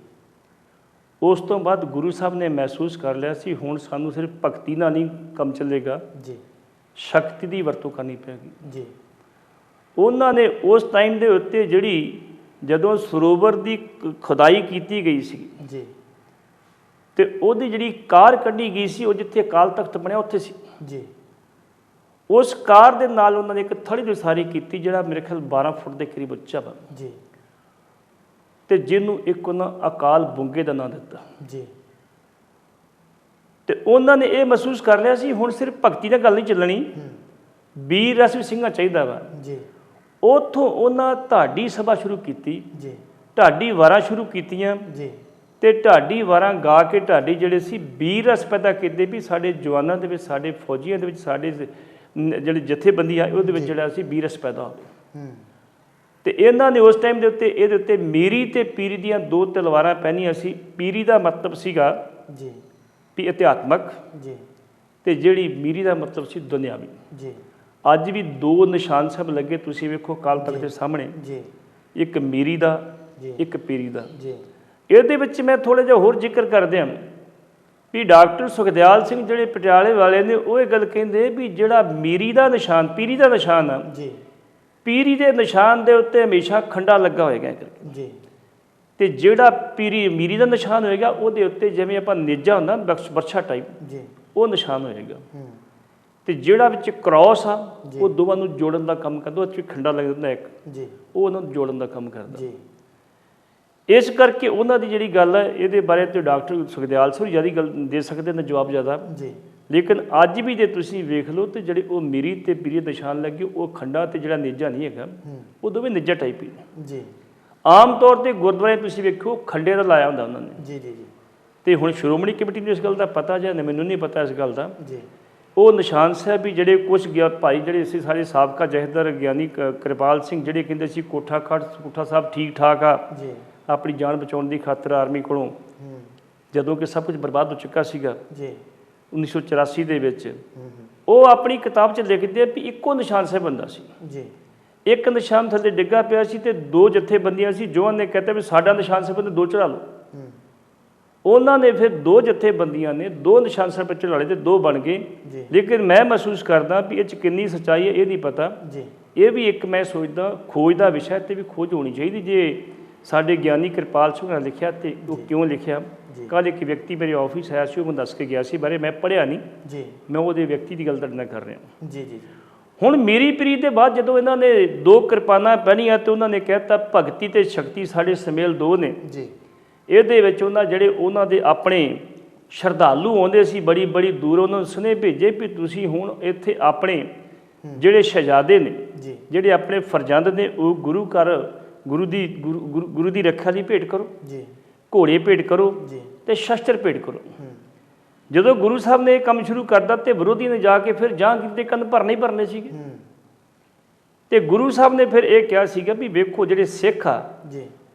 ਉਸ ਤੋਂ ਬਾਅਦ ਗੁਰੂ ਸਾਹਿਬ ਨੇ ਮਹਿਸੂਸ ਕਰ ਲਿਆ ਸੀ ਹੁਣ ਸਾਨੂੰ ਸਿਰਫ ਭਗਤੀ ਨਾਲ ਨਹੀਂ ਕੰਮ ਚੱਲੇਗਾ, ਜੀ, ਸ਼ਕਤੀ ਦੀ ਵਰਤੋਂ ਕਰਨੀ ਪੈਗੀ। ਜੀ। ਉਹਨਾਂ ਨੇ ਉਸ ਟਾਈਮ ਦੇ ਉੱਤੇ ਜਿਹੜੀ ਜਦੋਂ ਸਰੋਵਰ ਦੀ ਖੁਦਾਈ ਕੀਤੀ ਗਈ ਸੀ ਜੀ, ਤੇ ਉਹਦੀ ਜਿਹੜੀ ਕਾਰ ਕੱਢੀ ਗਈ ਸੀ, ਉਹ ਜਿੱਥੇ ਅਕਾਲ ਤਖਤ ਬਣਿਆ ਉੱਥੇ ਸੀ ਜੀ। ਉਸ ਕਾਰ ਦੇ ਨਾਲ ਉਹਨਾਂ ਨੇ ਇੱਕ ਥੜੀ ਦੀ ਉਸਾਰੀ ਕੀਤੀ ਜਿਹੜਾ ਮੇਰੇ ਖਿਆਲ 12 ਫੁੱਟ ਦੇ ਕਰੀਬ ਉੱਚਾ ਵਾ, ਜੀ, ਤੇ ਜਿਹਨੂੰ ਇੱਕ ਉਹਨਾਂ ਅਕਾਲ ਬੁੰਗੇ ਦਾ ਨਾਂ ਦਿੱਤਾ। ਜੀ। ਤੇ ਉਹਨਾਂ ਨੇ ਇਹ ਮਹਿਸੂਸ ਕਰ ਲਿਆ ਸੀ ਹੁਣ ਸਿਰਫ ਭਗਤੀ ਨਾਲ ਗੱਲ ਨਹੀਂ ਚੱਲਣੀ, ਵੀਰ ਰਸ ਵੀ ਸਿੰਘਾਂ ਚਾਹੀਦਾ ਵਾ। ਜੀ। ਉੱਥੋਂ ਉਹਨਾਂ ਢਾਡੀ ਸਭਾ ਸ਼ੁਰੂ ਕੀਤੀ, ਜੀ। ਢਾਡੀ ਵਾਰਾਂ ਸ਼ੁਰੂ ਕੀਤੀਆਂ ਜੀ। ਤੇ ਢਾਡੀ ਵਾਰਾਂ ਗਾ ਕੇ ਢਾਡੀ ਜਿਹੜੇ ਸੀ ਵੀਰ ਰਸ ਪੈਦਾ ਕੀਤੇ ਵੀ ਸਾਡੇ ਜਵਾਨਾਂ ਦੇ ਵਿੱਚ, ਸਾਡੇ ਫੌਜੀਆਂ ਦੇ ਵਿੱਚ, ਸਾਡੇ ਜਿਹੜੇ ਜਥੇਬੰਦੀ ਆ ਉਹਦੇ ਵਿੱਚ ਜਿਹੜਾ ਸੀ ਵੀਰ ਰਸ ਪੈਦਾ ਹੋਵੇ। ਤੇ ਇਹਨਾਂ ਨੇ ਉਸ ਟਾਈਮ ਦੇ ਉੱਤੇ ਇਹਦੇ ਉੱਤੇ ਮੀਰੀ ਤੇ ਪੀਰੀ ਦੀਆਂ 2 ਤਲਵਾਰਾਂ ਪਹਿਨੀਆਂ ਸੀ। ਪੀਰੀ ਦਾ ਮਤਲਬ ਸੀਗਾ ਜੀ ਵੀ ਅਧਿਆਤਮਕ, ਜੀ, ਤੇ ਜਿਹੜੀ ਮੀਰੀ ਦਾ ਮਤਲਬ ਸੀ ਦੁਨਿਆਵੀ। ਜੀ। ਅੱਜ ਵੀ 2 ਨਿਸ਼ਾਨ ਸਾਹਿਬ ਲੱਗੇ, ਤੁਸੀਂ ਵੇਖੋ ਅਕਾਲ ਤਖਤ ਦੇ ਸਾਹਮਣੇ, ਜੀ, ਇੱਕ ਮੀਰੀ ਦਾ, ਜੀ, ਇੱਕ ਪੀਰੀ ਦਾ। ਜੀ। ਇਹਦੇ ਵਿੱਚ ਮੈਂ ਥੋੜ੍ਹਾ ਜਿਹਾ ਹੋਰ ਜ਼ਿਕਰ ਕਰਦੇ ਹਾਂ ਵੀ ਡਾਕਟਰ ਸੁਖਦਿਆਲ ਸਿੰਘ ਜਿਹੜੇ ਪਟਿਆਲੇ ਵਾਲੇ ਨੇ ਉਹ ਇਹ ਗੱਲ ਕਹਿੰਦੇ ਵੀ ਜਿਹੜਾ ਮੀਰੀ ਦਾ ਨਿਸ਼ਾਨ, ਪੀਰੀ ਦਾ ਨਿਸ਼ਾਨ ਆ, ਜੀ, ਪੀਰੀ ਦੇ ਨਿਸ਼ਾਨ ਦੇ ਉੱਤੇ ਹਮੇਸ਼ਾ ਖੰਡਾ ਲੱਗਾ ਹੋਏਗਾ ਕਰਕੇ, ਜੀ। ਤੇ ਜਿਹੜਾ ਮੀਰੀ ਦਾ ਨਿਸ਼ਾਨ ਹੋਏਗਾ ਉਹਦੇ ਉੱਤੇ ਜਿਵੇਂ ਆਪਾਂ ਨੇਜਾ ਹੁੰਦਾ ਬਰਛਾ ਟਾਈਪ, ਜੀ, ਉਹ ਨਿਸ਼ਾਨ ਹੋਏਗਾ। ਤੇ ਜਿਹੜਾ ਵਿੱਚ ਕ੍ਰਾਸ ਆ ਉਹ ਦੋਵਾਂ ਨੂੰ ਜੋੜਨ ਦਾ ਕੰਮ ਕਰਦਾ, ਉਹ 'ਚ ਵੀ ਖੰਡਾ ਲੱਗ ਜਾਂਦਾ ਇੱਕ, ਜੀ, ਉਹ ਉਹਨਾਂ ਨੂੰ ਜੋੜਨ ਦਾ ਕੰਮ ਕਰਦਾ। ਜੀ। ਇਸ ਕਰਕੇ ਉਹਨਾਂ ਦੀ ਜਿਹੜੀ ਗੱਲ ਹੈ ਇਹਦੇ ਬਾਰੇ ਤੇ ਡਾਕਟਰ ਸੁਖਦਿਆਲ ਸਿੰਘ ਜ਼ਿਆਦਾ ਗੱਲ ਦੇ ਸਕਦੇ ਨੇ, ਜਵਾਬ ਜ਼ਿਆਦਾ। ਜੀ। ਲੇਕਿਨ ਅੱਜ ਵੀ ਜੇ ਤੁਸੀਂ ਵੇਖ ਲਓ ਤੇ ਜਿਹੜੇ ਉਹ ਮੀਰੀ ਤੇ ਪੀਰੀ ਨਿਸ਼ਾਨ ਲੱਗੇ, ਉਹ ਖੰਡਾ ਤੇ ਜਿਹੜਾ ਨੇਜਾ ਨਹੀਂ ਹੈਗਾ, ਉਹ ਦੋਵੇਂ ਨੇਜਾ ਟਾਈਪ ਹੀ ਨੇ। ਜੀ। ਆਮ ਤੌਰ ਤੇ ਗੁਰਦੁਆਰੇ ਤੁਸੀਂ ਵੇਖੋ ਖੰਡੇ ਦਾ ਲਾਇਆ ਹੁੰਦਾ ਉਹਨਾਂ ਨੇ। ਜੀ, ਜੀ, ਜੀ। ਤੇ ਹੁਣ ਸ਼੍ਰੋਮਣੀ ਕਮੇਟੀ ਨੂੰ ਇਸ ਗੱਲ ਦਾ ਪਤਾ ਜਾਂ ਮੈਨੂੰ ਨਹੀਂ ਪਤਾ ਇਸ ਗੱਲ ਦਾ। ਜੀ। ਉਹ ਨਿਸ਼ਾਨ ਸਾਹਿਬ ਵੀ ਜਿਹੜੇ ਕੁਛ ਗਿਆ ਭਾਈ ਜਿਹੜੇ ਸੀ ਸਾਰੇ ਸਾਬਕਾ ਜਥੇਦਾਰ ਗਿਆਨੀ ਕਿਰਪਾਲ ਸਿੰਘ ਜਿਹੜੇ ਕਹਿੰਦੇ ਸੀ ਕੋਠਾ ਸਾਹਿਬ ਠੀਕ ਠਾਕ ਆ, ਜੀ, ਆਪਣੀ ਜਾਨ ਬਚਾਉਣ ਦੀ ਖਾਤਰ ਆਰਮੀ ਕੋਲੋਂ, ਜਦੋਂ ਕਿ ਸਭ ਕੁਝ ਬਰਬਾਦ ਹੋ ਚੁੱਕਾ ਸੀਗਾ ਜੀ 1984 ਦੇ ਵਿੱਚ, ਉਹ ਆਪਣੀ ਕਿਤਾਬ 'ਚ ਲਿਖਦੇ ਵੀ ਇੱਕੋ ਨਿਸ਼ਾਨ ਸਾਹਿਬ ਬੰਦਾ ਸੀ। ਜੀ। ਇੱਕ ਨਿਸ਼ਾਨ ਥੱਲੇ ਡਿੱਗਾ ਪਿਆ ਸੀ ਤੇ 2 ਜਥੇਬੰਦੀਆਂ ਸੀ, ਜੋ ਨੇ ਕਹਿੰਦੇ ਵੀ ਸਾਡਾ ਨਿਸ਼ਾਨ ਸਾਹਿਬ 2 ਚੜਾ ਲਓ। ਉਹਨਾਂ ਨੇ ਫਿਰ 2 ਜਥੇਬੰਦੀਆਂ ਨੇ 2 ਨਿਸ਼ਾਨ ਸਾਹਿਬ ਚੜ੍ਹਾ ਲਏ ਤੇ 2 ਬਣ ਗਏ। ਲੇਕਿਨ ਮੈਂ ਮਹਿਸੂਸ ਕਰਦਾ ਵੀ ਇਹ 'ਚ ਕਿੰਨੀ ਸੱਚਾਈ ਹੈ ਇਹ ਨਹੀਂ ਪਤਾ। ਜੀ। ਇਹ ਵੀ ਇੱਕ ਮੈਂ ਸੋਚਦਾ ਖੋਜ ਦਾ ਵਿਸ਼ਾ ਤੇ ਵੀ ਖੋਜ ਹੋਣੀ ਚਾਹੀਦੀ। ਜੇ ਸਾਡੇ ਗਿਆਨੀ ਕਿਰਪਾਲ ਸਿੰਘ ਨੇ ਲਿਖਿਆ ਤੇ ਉਹ ਕਿਉਂ ਲਿਖਿਆ। ਕੱਲ੍ਹ ਇੱਕ ਵਿਅਕਤੀ ਮੇਰੇ ਆਫਿਸ ਆਇਆ ਸੀ, ਉਹ ਮੈਨੂੰ ਦੱਸ ਕੇ ਗਿਆ ਸੀ, ਬਾਰੇ ਮੈਂ ਪੜ੍ਹਿਆ ਨਹੀਂ ਜੀ, ਮੈਂ ਉਹਦੇ ਵਿਅਕਤੀ ਦੀ ਗੱਲ ਤੁਹਾਡੇ ਨਾਲ ਕਰ ਰਿਹਾ ਜੀ ਜੀ। ਹੁਣ ਮੀਰੀ ਪੀਰੀ ਦੇ ਬਾਅਦ ਜਦੋਂ ਇਹਨਾਂ ਨੇ 2 ਕਿਰਪਾਨਾਂ ਪਹਿਨੀਆਂ ਤੇ ਉਹਨਾਂ ਨੇ ਕਹਿਤਾ ਭਗਤੀ ਤੇ ਸ਼ਕਤੀ ਸਾਡੇ ਸਮੇਲ 2 ਨੇ ਜੀ। ਇਹਦੇ ਵਿੱਚ ਉਹਨਾਂ ਦੇ ਆਪਣੇ ਸ਼ਰਧਾਲੂ ਆਉਂਦੇ ਸੀ ਬੜੀ ਬੜੀ ਦੂਰ, ਉਹਨਾਂ ਨੂੰ ਸੁਨੇਹੇ ਭੇਜੇ ਵੀ ਤੁਸੀਂ ਹੁਣ ਇੱਥੇ ਆਪਣੇ ਜਿਹੜੇ ਸ਼ਹਿਜ਼ਾਦੇ ਨੇ ਜਿਹੜੇ ਆਪਣੇ ਫਰਜ਼ੰਦ ਨੇ ਉਹ ਗੁਰੂ ਘਰ ਗੁਰੂ ਦੀ ਰੱਖਿਆ ਲਈ ਭੇਟ ਕਰੋ ਜੀ, ਘੋੜੇ ਭੇਟ ਕਰੋ ਤੇ ਸ਼ਸਤਰ ਭੇਟ ਕਰੋ। ਜਦੋਂ ਗੁਰੂ ਸਾਹਿਬ ਨੇ ਇਹ ਕੰਮ ਸ਼ੁਰੂ ਕਰਦਾ ਤੇ ਵਿਰੋਧੀ ਨੇ ਜਾ ਕੇ ਫਿਰ ਜਹਾਂਗੀਰ ਦੇ ਕੰਨ ਭਰਨੇ ਸੀਗੇ ਤੇ ਗੁਰੂ ਸਾਹਿਬ ਨੇ ਫਿਰ ਇਹ ਕਿਹਾ ਸੀਗਾ ਵੀ ਵੇਖੋ ਜਿਹੜੇ ਸਿੱਖ ਆ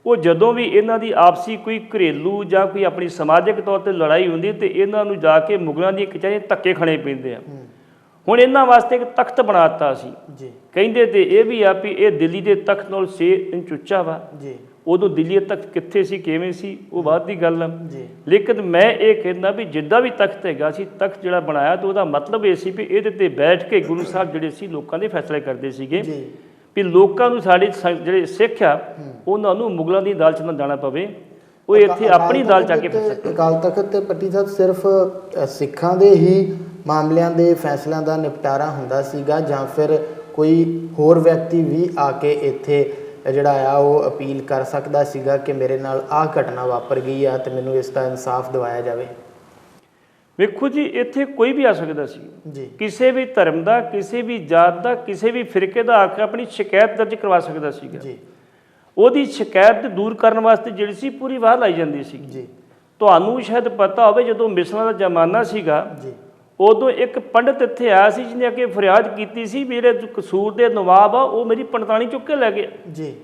ਉਹ ਜਦੋਂ ਵੀ ਇਹਨਾਂ ਦੀ ਆਪਸੀ ਕੋਈ ਘਰੇਲੂ ਜਾਂ ਕੋਈ ਆਪਣੀ ਸਮਾਜਿਕ ਤੌਰ ਤੇ ਲੜਾਈ ਹੁੰਦੀ ਤੇ ਇਹਨਾਂ ਨੂੰ ਜਾ ਕੇ ਮੁਗਲਾਂ ਦੀ ਕਚਹਿਰੀ ਧੱਕੇ ਖਾਣੇ ਪੈਂਦੇ ਆ। ਹੁਣ ਇਹਨਾਂ ਵਾਸਤੇ ਇੱਕ ਤਖਤ ਬਣਾ ਦਿੱਤਾ ਸੀ ਜੀ, ਕਹਿੰਦੇ ਤੇ ਇਹ ਵੀ ਆ ਵੀ ਇਹ ਦਿੱਲੀ ਦੇ ਤਖਤ ਨਾਲ 6 ਇੰਚ ਉੱਚਾ ਵਾ ਜੀ। ਉਦੋਂ ਦਿੱਲੀ ਤਖਤ ਕਿੱਥੇ ਸੀ ਕਿਵੇਂ ਸੀ ਉਹ ਬਾਅਦ ਦੀ ਗੱਲ ਆ ਜੀ, ਲੇਕਿਨ ਮੈਂ ਇਹ ਕਹਿੰਦਾ ਵੀ ਜਿੱਦਾਂ ਵੀ ਤਖਤ ਹੈਗਾ ਸੀ, ਤਖਤ ਜਿਹੜਾ ਬਣਾਇਆ ਤਾਂ ਉਹਦਾ ਮਤਲਬ ਇਹ ਸੀ ਵੀ ਇਹਦੇ ਤੇ ਬੈਠ ਕੇ ਗੁਰੂ ਸਾਹਿਬ ਜਿਹੜੇ ਸੀ ਲੋਕਾਂ ਦੇ ਫੈਸਲੇ ਕਰਦੇ ਸੀਗੇ ਵੀ ਲੋਕਾਂ ਨੂੰ ਸਾਡੇ ਜਿਹੜੇ ਸਿੱਖ ਆ ਉਹਨਾਂ ਨੂੰ ਮੁਗਲਾਂ ਦੀ ਦਾਲ 'ਚ ਨਾ ਜਾਣਾ ਪਵੇ, ਉਹ ਇੱਥੇ ਆਪਣੀ ਦਾਲ ਚੱਕ ਕੇ ਫਿਰ ਸਕਦੇ। ਅਕਾਲ ਤਖਤ ਤੇ ਪੱਟੀ ਸਾਹਿਬ ਸਿਰਫ ਸਿੱਖਾਂ ਦੇ ਹੀ ਮਾਮਲਿਆਂ ਦੇ ਫੈਸਲਿਆਂ ਦਾ ਨਿਪਟਾਰਾ ਹੁੰਦਾ ਸੀਗਾ ਜਾਂ ਫਿਰ ਕੋਈ ਹੋਰ ਵਿਅਕਤੀ ਵੀ ਆ ਕੇ ਇੱਥੇ ਜਿਹੜਾ ਆ ਉਹ ਅਪੀਲ ਕਰ ਸਕਦਾ ਸੀਗਾ ਕਿ ਮੇਰੇ ਨਾਲ ਆਹ ਘਟਨਾ ਵਾਪਰ ਗਈ ਆ ਤੇ ਮੈਨੂੰ ਇਸ ਦਾ ਇਨਸਾਫ ਦਿਵਾਇਆ ਜਾਵੇ? ਵੇਖੋ ਜੀ, ਇੱਥੇ ਕੋਈ ਵੀ ਆ ਸਕਦਾ ਸੀ ਜੀ, ਕਿਸੇ ਵੀ ਧਰਮ ਦਾ, ਕਿਸੇ ਵੀ ਜਾਤ ਦਾ, ਕਿਸੇ ਵੀ ਫਿਰਕੇ ਦਾ ਆ ਕੇ ਆਪਣੀ ਸ਼ਿਕਾਇਤ ਦਰਜ ਕਰਵਾ ਸਕਦਾ ਸੀਗਾ ਜੀ। ਉਹਦੀ ਸ਼ਿਕਾਇਤ ਦੂਰ ਕਰਨ ਵਾਸਤੇ ਜਿਹੜੀ ਸੀ ਪੂਰੀ ਵਾਹ ਲਾਈ ਜਾਂਦੀ ਸੀ ਜੀ। ਤੁਹਾਨੂੰ ਸ਼ਾਇਦ ਪਤਾ ਹੋਵੇ ਜਦੋਂ ਮਿਸਲਾਂ ਦਾ ਜ਼ਮਾਨਾ ਸੀਗਾ ਜੀ, ਉਦੋਂ ਇੱਕ ਪੰਡਤ ਇੱਥੇ ਆਇਆ ਸੀ ਜਿਹਨੇ ਅੱਗੇ ਫਰਿਆਦ ਕੀਤੀ ਸੀ ਵੀ ਜਿਹੜੇ ਕਸੂਰ ਦੇ ਨਵਾਬ ਆ ਉਹ ਮੇਰੀ ਪੰਡਤਾਣੀ ਚੁੱਕ ਕੇ ਲੈ ਗਏ ਜੀ।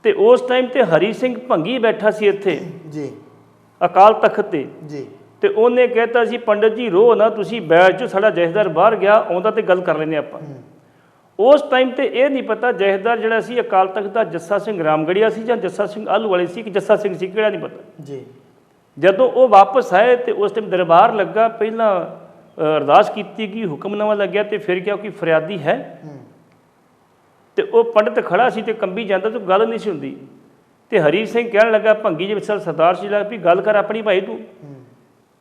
ਤੇ ਉਸ ਟਾਈਮ ਤੇ ਹਰੀ ਸਿੰਘ ਭੰਗੀ ਬੈਠਾ ਸੀ ਇੱਥੇ ਜੀ ਅਕਾਲ ਤਖਤ ਤੇ ਜੀ, ਤੇ ਉਹਨੇ ਕਹਿਤਾ ਸੀ ਪੰਡਤ ਜੀ ਰੋ ਨਾ, ਤੁਸੀਂ ਬੈਠ ਜਾਓ, ਸਾਡਾ ਜਥੇਦਾਰ ਬਾਹਰ ਗਿਆ ਆਉਂਦਾ ਤੇ ਗੱਲ ਕਰ ਲੈਂਦੇ ਆਪਾਂ। ਉਸ ਟਾਈਮ ਤੇ ਇਹ ਨਹੀਂ ਪਤਾ ਜਥੇਦਾਰ ਜਿਹੜਾ ਸੀ ਅਕਾਲ ਤਖਤ ਦਾ ਜੱਸਾ ਸਿੰਘ ਰਾਮਗੜੀਆ ਸੀ ਜਾਂ ਜੱਸਾ ਸਿੰਘ ਆਲੂ ਵਾਲੇ ਸੀ ਕਿ ਜੱਸਾ ਸਿੰਘ ਸੀ, ਕਿਹੜਾ ਨਹੀਂ ਪਤਾ ਜੀ। ਜਦੋਂ ਉਹ ਵਾਪਸ ਆਏ ਤੇ ਉਸ ਟਾਈਮ ਦਰਬਾਰ ਲੱਗਾ, ਪਹਿਲਾਂ ਅਰਦਾਸ ਕੀਤੀ ਗਈ, ਹੁਕਮਨਾਮਾ ਲੱਗਿਆ ਤੇ ਫਿਰ ਕਿਹਾ ਕਿ ਫਰਿਆਦੀ ਹੈ ਤੇ ਉਹ ਪੰਡਤ ਖੜਾ ਸੀ ਤੇ ਕੰਬੀ ਜਾਂਦਾ ਤੇ ਗੱਲ ਨਹੀਂ ਸੀ ਹੁੰਦੀ ਤੇ ਹਰੀ ਸਿੰਘ ਕਹਿਣ ਲੱਗਾ ਭੰਗੀ ਜੀ ਸਰਦਾਰ ਸੀ ਲੱਗ ਵੀ ਗੱਲ ਕਰ ਆਪਣੀ ਭਾਈ ਤੂੰ,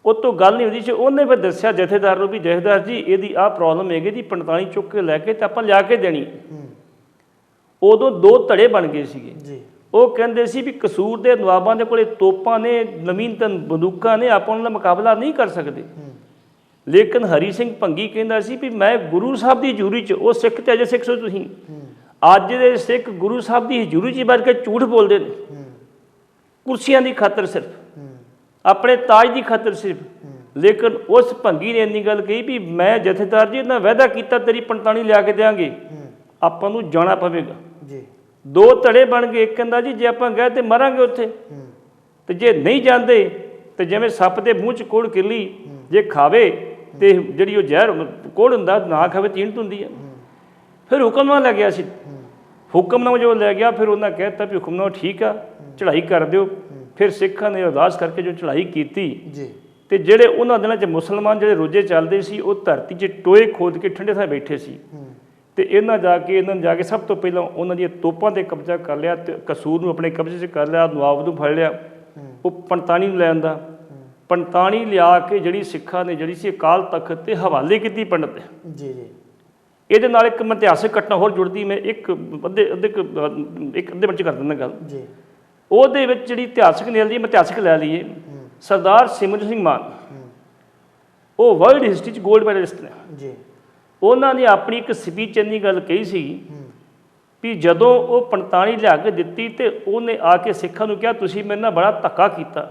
ਉਹ ਤੋਂ ਗੱਲ ਨਹੀਂ ਹੁੰਦੀ ਸੀ। ਉਹਨੇ ਫਿਰ ਦੱਸਿਆ ਜਥੇਦਾਰ ਨੂੰ ਵੀ ਜਥੇਦਾਰ ਜੀ ਇਹਦੀ ਆਹ ਪ੍ਰੋਬਲਮ ਹੈਗੀ ਜੀ, ਪੰਡਤਾਣੀ ਚੁੱਕ ਕੇ ਲੈ ਕੇ ਤੇ ਆਪਾਂ ਲਿਆ ਕੇ ਦੇਣੀ। ਉਦੋਂ 2 ਧੜੇ ਬਣ ਗਏ ਸੀਗੇ ਜੀ। ਉਹ ਕਹਿੰਦੇ ਸੀ ਵੀ ਕਸੂਰ ਦੇ ਨਵਾਬਾਂ ਦੇ ਕੋਲੇ ਤੋਪਾਂ ਨੇ, ਨਵੀਨਤਮ ਬੰਦੂਕਾਂ ਨੇ, ਆਪਾਂ ਉਹਨਾਂ ਦਾ ਮੁਕਾਬਲਾ ਨਹੀਂ ਕਰ ਸਕਦੇ। ਲੇਕਿਨ ਹਰੀ ਸਿੰਘ ਭੰਗੀ ਕਹਿੰਦਾ ਸੀ ਵੀ ਮੈਂ ਗੁਰੂ ਸਾਹਿਬ ਦੀ ਹਜ਼ੂਰੀ 'ਚ, ਉਹ ਸਿੱਖ ਤੇ ਅਜੇ ਸਿੱਖ ਸੋ ਤੁਸੀਂ, ਅੱਜ ਦੇ ਸਿੱਖ ਗੁਰੂ ਸਾਹਿਬ ਦੀ ਹਜ਼ੂਰੀ 'ਚ ਬੈਠ ਕੇ ਝੂਠ ਬੋਲਦੇ ਨੇ ਕੁਰਸੀਆਂ ਦੀ ਖਾਤਰ, ਸਿਰਫ ਆਪਣੇ ਤਾਜ ਦੀ ਖਾਤਰ ਸਿਰਫ। ਲੇਕਿਨ ਉਸ ਭੰਗੀ ਨੇ ਇੰਨੀ ਗੱਲ ਕਹੀ ਵੀ ਮੈਂ ਜਥੇਦਾਰ ਜੀ ਇਹਨਾਂ ਵਾਅਦਾ ਕੀਤਾ ਤੇਰੀ ਪੰਡਤਾਣੀ ਲਿਆ ਕੇ ਦਿਆਂਗੇ, ਆਪਾਂ ਨੂੰ ਜਾਣਾ ਪਵੇਗਾ ਜੀ। 2 ਧੜੇ ਬਣ ਗਏ, ਇੱਕ ਕਹਿੰਦਾ ਜੀ ਜੇ ਆਪਾਂ ਗਏ ਤੇ ਮਰਾਂਗੇ ਉੱਥੇ, ਤੇ ਜੇ ਨਹੀਂ ਜਾਂਦੇ ਤੇ ਜਿਵੇਂ ਸੱਪ ਦੇ ਮੂੰਹ 'ਚ ਕੋੜ ਕਿੱਲੀ ਜੇ ਖਾਵੇ ਤੇ ਜਿਹੜੀ ਉਹ ਜ਼ਹਿਰ ਕੋੜ ਹੁੰਦਾ ਨਾ ਖਾਵੇ ਚੀਣਤ ਹੁੰਦੀ ਹੈ। ਫਿਰ ਹੁਕਮਨਾਮਾ ਲੈ ਗਿਆ ਸੀ, ਹੁਕਮਨਾਮਾ ਜੋ ਲੈ ਗਿਆ ਫਿਰ ਉਹਨਾਂ ਕਹਿ ਦਿੱਤਾ ਵੀ ਹੁਕਮਨਾਮਾ ਠੀਕ ਆ, ਚੜ੍ਹਾਈ ਕਰ ਦਿਓ। ਫਿਰ ਸਿੱਖਾਂ ਨੇ ਅਰਦਾਸ ਕਰਕੇ ਜੋ ਚੜ੍ਹਾਈ ਕੀਤੀ ਜੀ, ਤੇ ਜਿਹੜੇ ਉਹਨਾਂ ਦਿਨਾਂ 'ਚ ਮੁਸਲਮਾਨ ਜਿਹੜੇ ਰੋਜ਼ੇ ਚੱਲਦੇ ਸੀ ਉਹ ਧਰਤੀ 'ਚ ਟੋਏ ਖੋਦ ਕੇ ਠੰਡੇ ਥਾਂ ਬੈਠੇ ਸੀ ਤੇ ਇਹਨਾਂ ਨੇ ਜਾ ਕੇ ਸਭ ਤੋਂ ਪਹਿਲਾਂ ਉਹਨਾਂ ਦੀਆਂ ਤੋਪਾਂ 'ਤੇ ਕਬਜ਼ਾ ਕਰ ਲਿਆ ਤੇ ਕਸੂਰ ਨੂੰ ਆਪਣੇ ਕਬਜ਼ੇ 'ਚ ਕਰ ਲਿਆ, ਨਵਾਬ ਨੂੰ ਫੜ ਲਿਆ। ਉਹ ਪੰਡਤਾਣੀ ਨੂੰ ਲੈ ਆਂਦਾ, ਪੰਡਤਾਣੀ ਲਿਆ ਕੇ ਜਿਹੜੀ ਸਿੱਖਾਂ ਨੇ ਜਿਹੜੀ ਸੀ ਅਕਾਲ ਤਖਤ ਤੇ ਹਵਾਲੇ ਕੀਤੀ ਪੰਡਤ ਜੀ ਜੀ। ਇਹਦੇ ਨਾਲ ਇੱਕ ਇਤਿਹਾਸਕ ਘਟਨਾ ਹੋਰ ਜੁੜਦੀ, ਮੈਂ ਇੱਕ ਅੱਧੇ ਮਿੰਟ 'ਚ ਕਰ ਦਿੰਦਾ ਗੱਲ ਜੀ। ਉਹਦੇ ਵਿੱਚ ਜਿਹੜੀ ਇਤਿਹਾਸਕ ਨਿਕਲਦੀ, ਮੈਂ ਇਤਿਹਾਸਕ ਲੈ ਲਈਏ, ਸਰਦਾਰ ਸਿਮਰਨ ਸਿੰਘ ਮਾਨ ਉਹ ਵਰਲਡ ਹਿਸਟਰੀ 'ਚ ਗੋਲਡ ਮੈਡਲਿਸਟ ਨੇ ਜੀ। ਉਹਨਾਂ ਨੇ ਆਪਣੀ ਇੱਕ ਸਪੀਚ ਇੰਨੀ ਗੱਲ ਕਹੀ ਸੀ ਵੀ ਜਦੋਂ ਉਹ ਪੰਡਤਾਣੀ ਲਿਆ ਕੇ ਦਿੱਤੀ ਤੇ ਉਹਨੇ ਆ ਕੇ ਸਿੱਖਾਂ ਨੂੰ ਕਿਹਾ ਤੁਸੀਂ ਮੇਰੇ ਨਾਲ ਬੜਾ ਧੱਕਾ ਕੀਤਾ,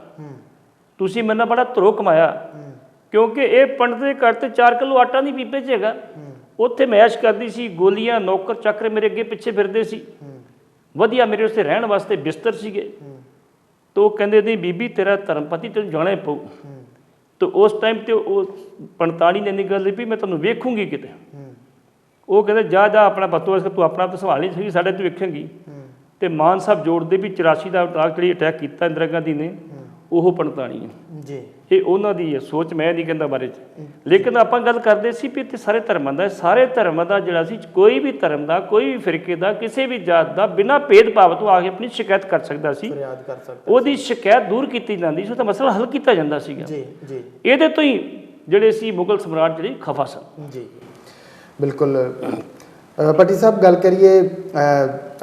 ਤੁਸੀਂ ਮੇਰੇ ਨਾਲ ਬੜਾ ਧਰੋ ਕਮਾਇਆ, ਕਿਉਂਕਿ ਇਹ ਪੰਡਤ ਦੇ ਘਰ ਤੇ 4 ਕਿਲੋ ਆਟਾ ਨਹੀਂ ਪੀਪੇ 'ਚ ਹੈਗਾ, ਉੱਥੇ ਮੈਸ਼ ਕਰਦੀ ਸੀ, ਗੋਲੀਆਂ ਨੌਕਰ ਚੱਕਰ ਮੇਰੇ ਅੱਗੇ ਪਿੱਛੇ ਫਿਰਦੇ ਸੀ, ਵਧੀਆ ਮੇਰੇ ਉੱਤੇ ਰਹਿਣ ਵਾਸਤੇ ਬਿਸਤਰ ਸੀਗੇ। ਤਾਂ ਉਹ ਕਹਿੰਦੇ ਨਹੀਂ ਬੀਬੀ ਤੇਰਾ ਧਰਮ ਪਤੀ ਤੈਨੂੰ ਜਾਣਾ ਹੀ ਪਊ। ਤਾਂ ਉਸ ਟਾਈਮ ਤੇ ਉਹ ਪੰਡਤਾਣੀ ਨੇ ਇੰਨੀ ਗੱਲ ਵੀ ਮੈਂ ਤੁਹਾਨੂੰ ਵੇਖੂੰਗੀ ਕਿਤੇ। ਉਹ ਕਹਿੰਦੇ ਜਾ ਆਪਣਾ ਬਤੋਂ ਤੂੰ ਆਪਣਾ ਤਾਂ ਸੰਭਾਲ ਨਹੀਂ ਸਕੀ, ਸਾਡੇ ਤੂੰ ਵੇਖੇਂਗੀ। ਤੇ ਮਾਨ ਸਾਹਿਬ ਜੋੜਦੇ ਵੀ 84 ਦਾ ਜਿਹੜੀ ਅਟੈਕ ਕੀਤਾ ਇੰਦਰਾ ਗਾਂਧੀ ਨੇ ਉਹ ਪੰਡਤਾਣੀ ਹੈ। ਜੀ ਇਹ ਉਹਨਾਂ ਦੀ ਹੈ ਸੋਚ, ਮੈਂ ਨਹੀਂ ਕਹਿੰਦਾ ਬਾਰੇ 'ਚ। ਲੇਕਿਨ ਆਪਾਂ ਗੱਲ ਕਰਦੇ ਸੀ ਵੀ ਇੱਥੇ ਸਾਰੇ ਧਰਮਾਂ ਦਾ, ਸਾਰੇ ਧਰਮਾਂ ਦਾ ਜਿਹੜਾ ਸੀ, ਕੋਈ ਵੀ ਧਰਮ ਦਾ, ਕੋਈ ਵੀ ਫਿਰਕੇ ਦਾ, ਕਿਸੇ ਵੀ ਜਾਤ ਦਾ ਬਿਨਾਂ ਭੇਦਭਾਵ ਤੋਂ ਆ ਕੇ ਆਪਣੀ ਸ਼ਿਕਾਇਤ ਕਰ ਸਕਦਾ ਸੀ, ਫਰਿਆਦ ਕਰ ਸਕਦਾ, ਉਹਦੀ ਸ਼ਿਕਾਇਤ ਦੂਰ ਕੀਤੀ ਜਾਂਦੀ ਸੀ, ਉਹਦਾ ਮਸਲਾ ਹੱਲ ਕੀਤਾ ਜਾਂਦਾ ਸੀਗਾ। ਜੀ ਜੀ ਇਹਦੇ ਤੋਂ ਹੀ ਜਿਹੜੇ ਸੀ ਮੁਗਲ ਸਮਰਾਟ ਜਿਹੜੇ ਖਫਾ ਸਨ। ਜੀ ਬਿਲਕੁਲ। ਪੱਟੀ ਸਾਹਿਬ, ਗੱਲ ਕਰੀਏ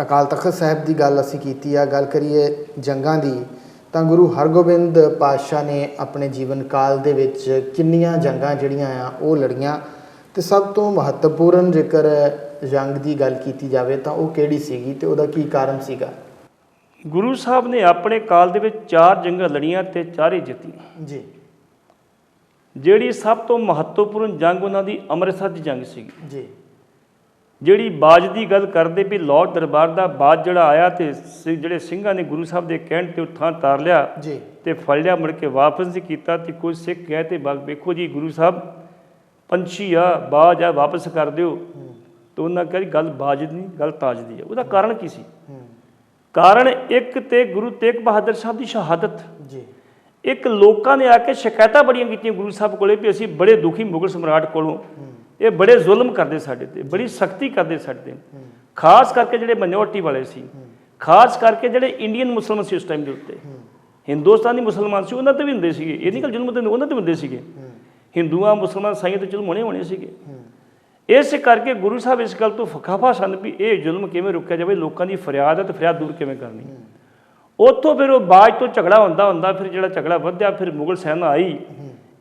ਅਕਾਲ ਤਖਤ ਸਾਹਿਬ ਦੀ ਗੱਲ ਅਸੀਂ ਕੀਤੀ ਆ, ਗੱਲ ਕਰੀਏ ਜੰਗਾਂ ਦੀ, ਤਾਂ ਗੁਰੂ ਹਰਗੋਬਿੰਦ ਪਾਤਸ਼ਾਹ ਨੇ ਆਪਣੇ ਜੀਵਨ ਕਾਲ ਦੇ ਵਿੱਚ ਕਿੰਨੀਆਂ ਜੰਗਾਂ ਜਿਹੜੀਆਂ ਆ ਉਹ ਲੜੀਆਂ, ਤੇ ਸਭ ਤੋਂ ਮਹੱਤਵਪੂਰਨ ਜੇਕਰ ਜੰਗ ਦੀ ਗੱਲ ਕੀਤੀ ਜਾਵੇ ਤਾਂ ਉਹ ਕਿਹੜੀ ਸੀਗੀ ਤੇ ਉਹਦਾ ਕੀ ਕਾਰਨ ਸੀਗਾ? ਗੁਰੂ ਸਾਹਿਬ ਨੇ ਆਪਣੇ ਕਾਲ ਦੇ ਵਿੱਚ 4 ਜੰਗਾਂ ਲੜੀਆਂ ਤੇ 4 ਹੀ ਜਿੱਤੀਆਂ ਜੀ। ਜਿਹੜੀ ਸਭ ਤੋਂ ਮਹੱਤਵਪੂਰਨ ਜੰਗ ਉਹਨਾਂ ਦੀ ਅੰਮ੍ਰਿਤਸਰ ਦੀ ਜੰਗ ਸੀਗੀ ਜੀ। ਜਿਹੜੀ ਬਾਜ ਦੀ ਗੱਲ ਕਰਦੇ ਵੀ ਲਾਹੌਰ ਦਰਬਾਰ ਦਾ ਬਾਜ ਜਿਹੜਾ ਆਇਆ ਤੇ ਜਿਹੜੇ ਸਿੰਘਾਂ ਨੇ ਗੁਰੂ ਸਾਹਿਬ ਦੇ ਕਹਿਣ ਤੇ ਉੱਥਾਂ ਤਾਰ ਲਿਆ ਜੀ ਤੇ ਫੜ ਲਿਆ, ਮੁੜ ਕੇ ਵਾਪਸ ਨਹੀਂ ਕੀਤਾ। ਤੇ ਕੁਝ ਸਿੱਖ ਗਏ ਤੇ ਵੇਖੋ ਜੀ ਗੁਰੂ ਸਾਹਿਬ ਪੰਛੀ ਆ, ਬਾਜ ਆ, ਵਾਪਸ ਕਰ ਦਿਓ। ਤੇ ਉਹਨਾਂ ਕਿਹਾ ਜੀ ਗੱਲ ਬਾਜ ਦੀ ਨਹੀਂ, ਗੱਲ ਤਾਜ ਦੀ ਹੈ। ਉਹਦਾ ਕਾਰਨ ਕੀ ਸੀ? ਕਾਰਨ ਇੱਕ ਤੇ ਗੁਰੂ ਤੇਗ ਬਹਾਦਰ ਸਾਹਿਬ ਦੀ ਸ਼ਹਾਦਤ, ਜੀ। ਇੱਕ ਲੋਕਾਂ ਨੇ ਆ ਕੇ ਸ਼ਿਕਾਇਤਾਂ ਬੜੀਆਂ ਕੀਤੀਆਂ ਗੁਰੂ ਸਾਹਿਬ ਕੋਲੇ ਵੀ ਅਸੀਂ ਬੜੇ ਦੁਖੀ ਮੁਗਲ ਸਮਰਾਟ ਕੋਲੋਂ, ਇਹ ਬੜੇ ਜ਼ੁਲਮ ਕਰਦੇ ਸਾਡੇ ਤੇ, ਬੜੀ ਸਖਤੀ ਕਰਦੇ ਸਾਡੇ ਤੇ, ਖਾਸ ਕਰਕੇ ਜਿਹੜੇ ਮਾਈਨੋਰਟੀ ਵਾਲੇ ਸੀ, ਖਾਸ ਕਰਕੇ ਜਿਹੜੇ ਇੰਡੀਅਨ ਮੁਸਲਮਾਨ ਸੀ ਉਸ ਟਾਈਮ ਦੇ ਉੱਤੇ, ਹਿੰਦੁਸਤਾਨੀ ਮੁਸਲਮਾਨ ਸੀ, ਉਹਨਾਂ ਤੇ ਵੀ ਹੁੰਦੇ ਸੀਗੇ, ਇਹ ਨਹੀਂ ਕਿ ਜ਼ੁਲਮ ਤੇ ਉਹਨਾਂ ਤੇ ਹੁੰਦੇ ਸੀਗੇ, ਹਿੰਦੂਆਂ ਮੁਸਲਮਾਨ ਸਾਈਆਂ ਤੇ ਜ਼ੁਲਮ ਹੋਣੇ ਸੀਗੇ। ਇਸ ਕਰਕੇ ਗੁਰੂ ਸਾਹਿਬ ਇਸ ਗੱਲ ਤੋਂ ਖਫਾ ਸਨ ਵੀ ਇਹ ਜ਼ੁਲਮ ਕਿਵੇਂ ਰੋਕਿਆ ਜਾਵੇ, ਲੋਕਾਂ ਦੀ ਫਰਿਆਦ ਹੈ ਤੇ ਫਰਿਆਦ ਦੂਰ ਕਿਵੇਂ ਕਰਨੀ। ਉੱਥੋਂ ਫਿਰ ਉਹ ਬਾਜ ਤੋਂ ਝਗੜਾ ਹੁੰਦਾ ਫਿਰ ਜਿਹੜਾ ਝਗੜਾ ਵਧਿਆ, ਫਿਰ ਮੁਗਲ ਸੈਨਾ ਆਈ,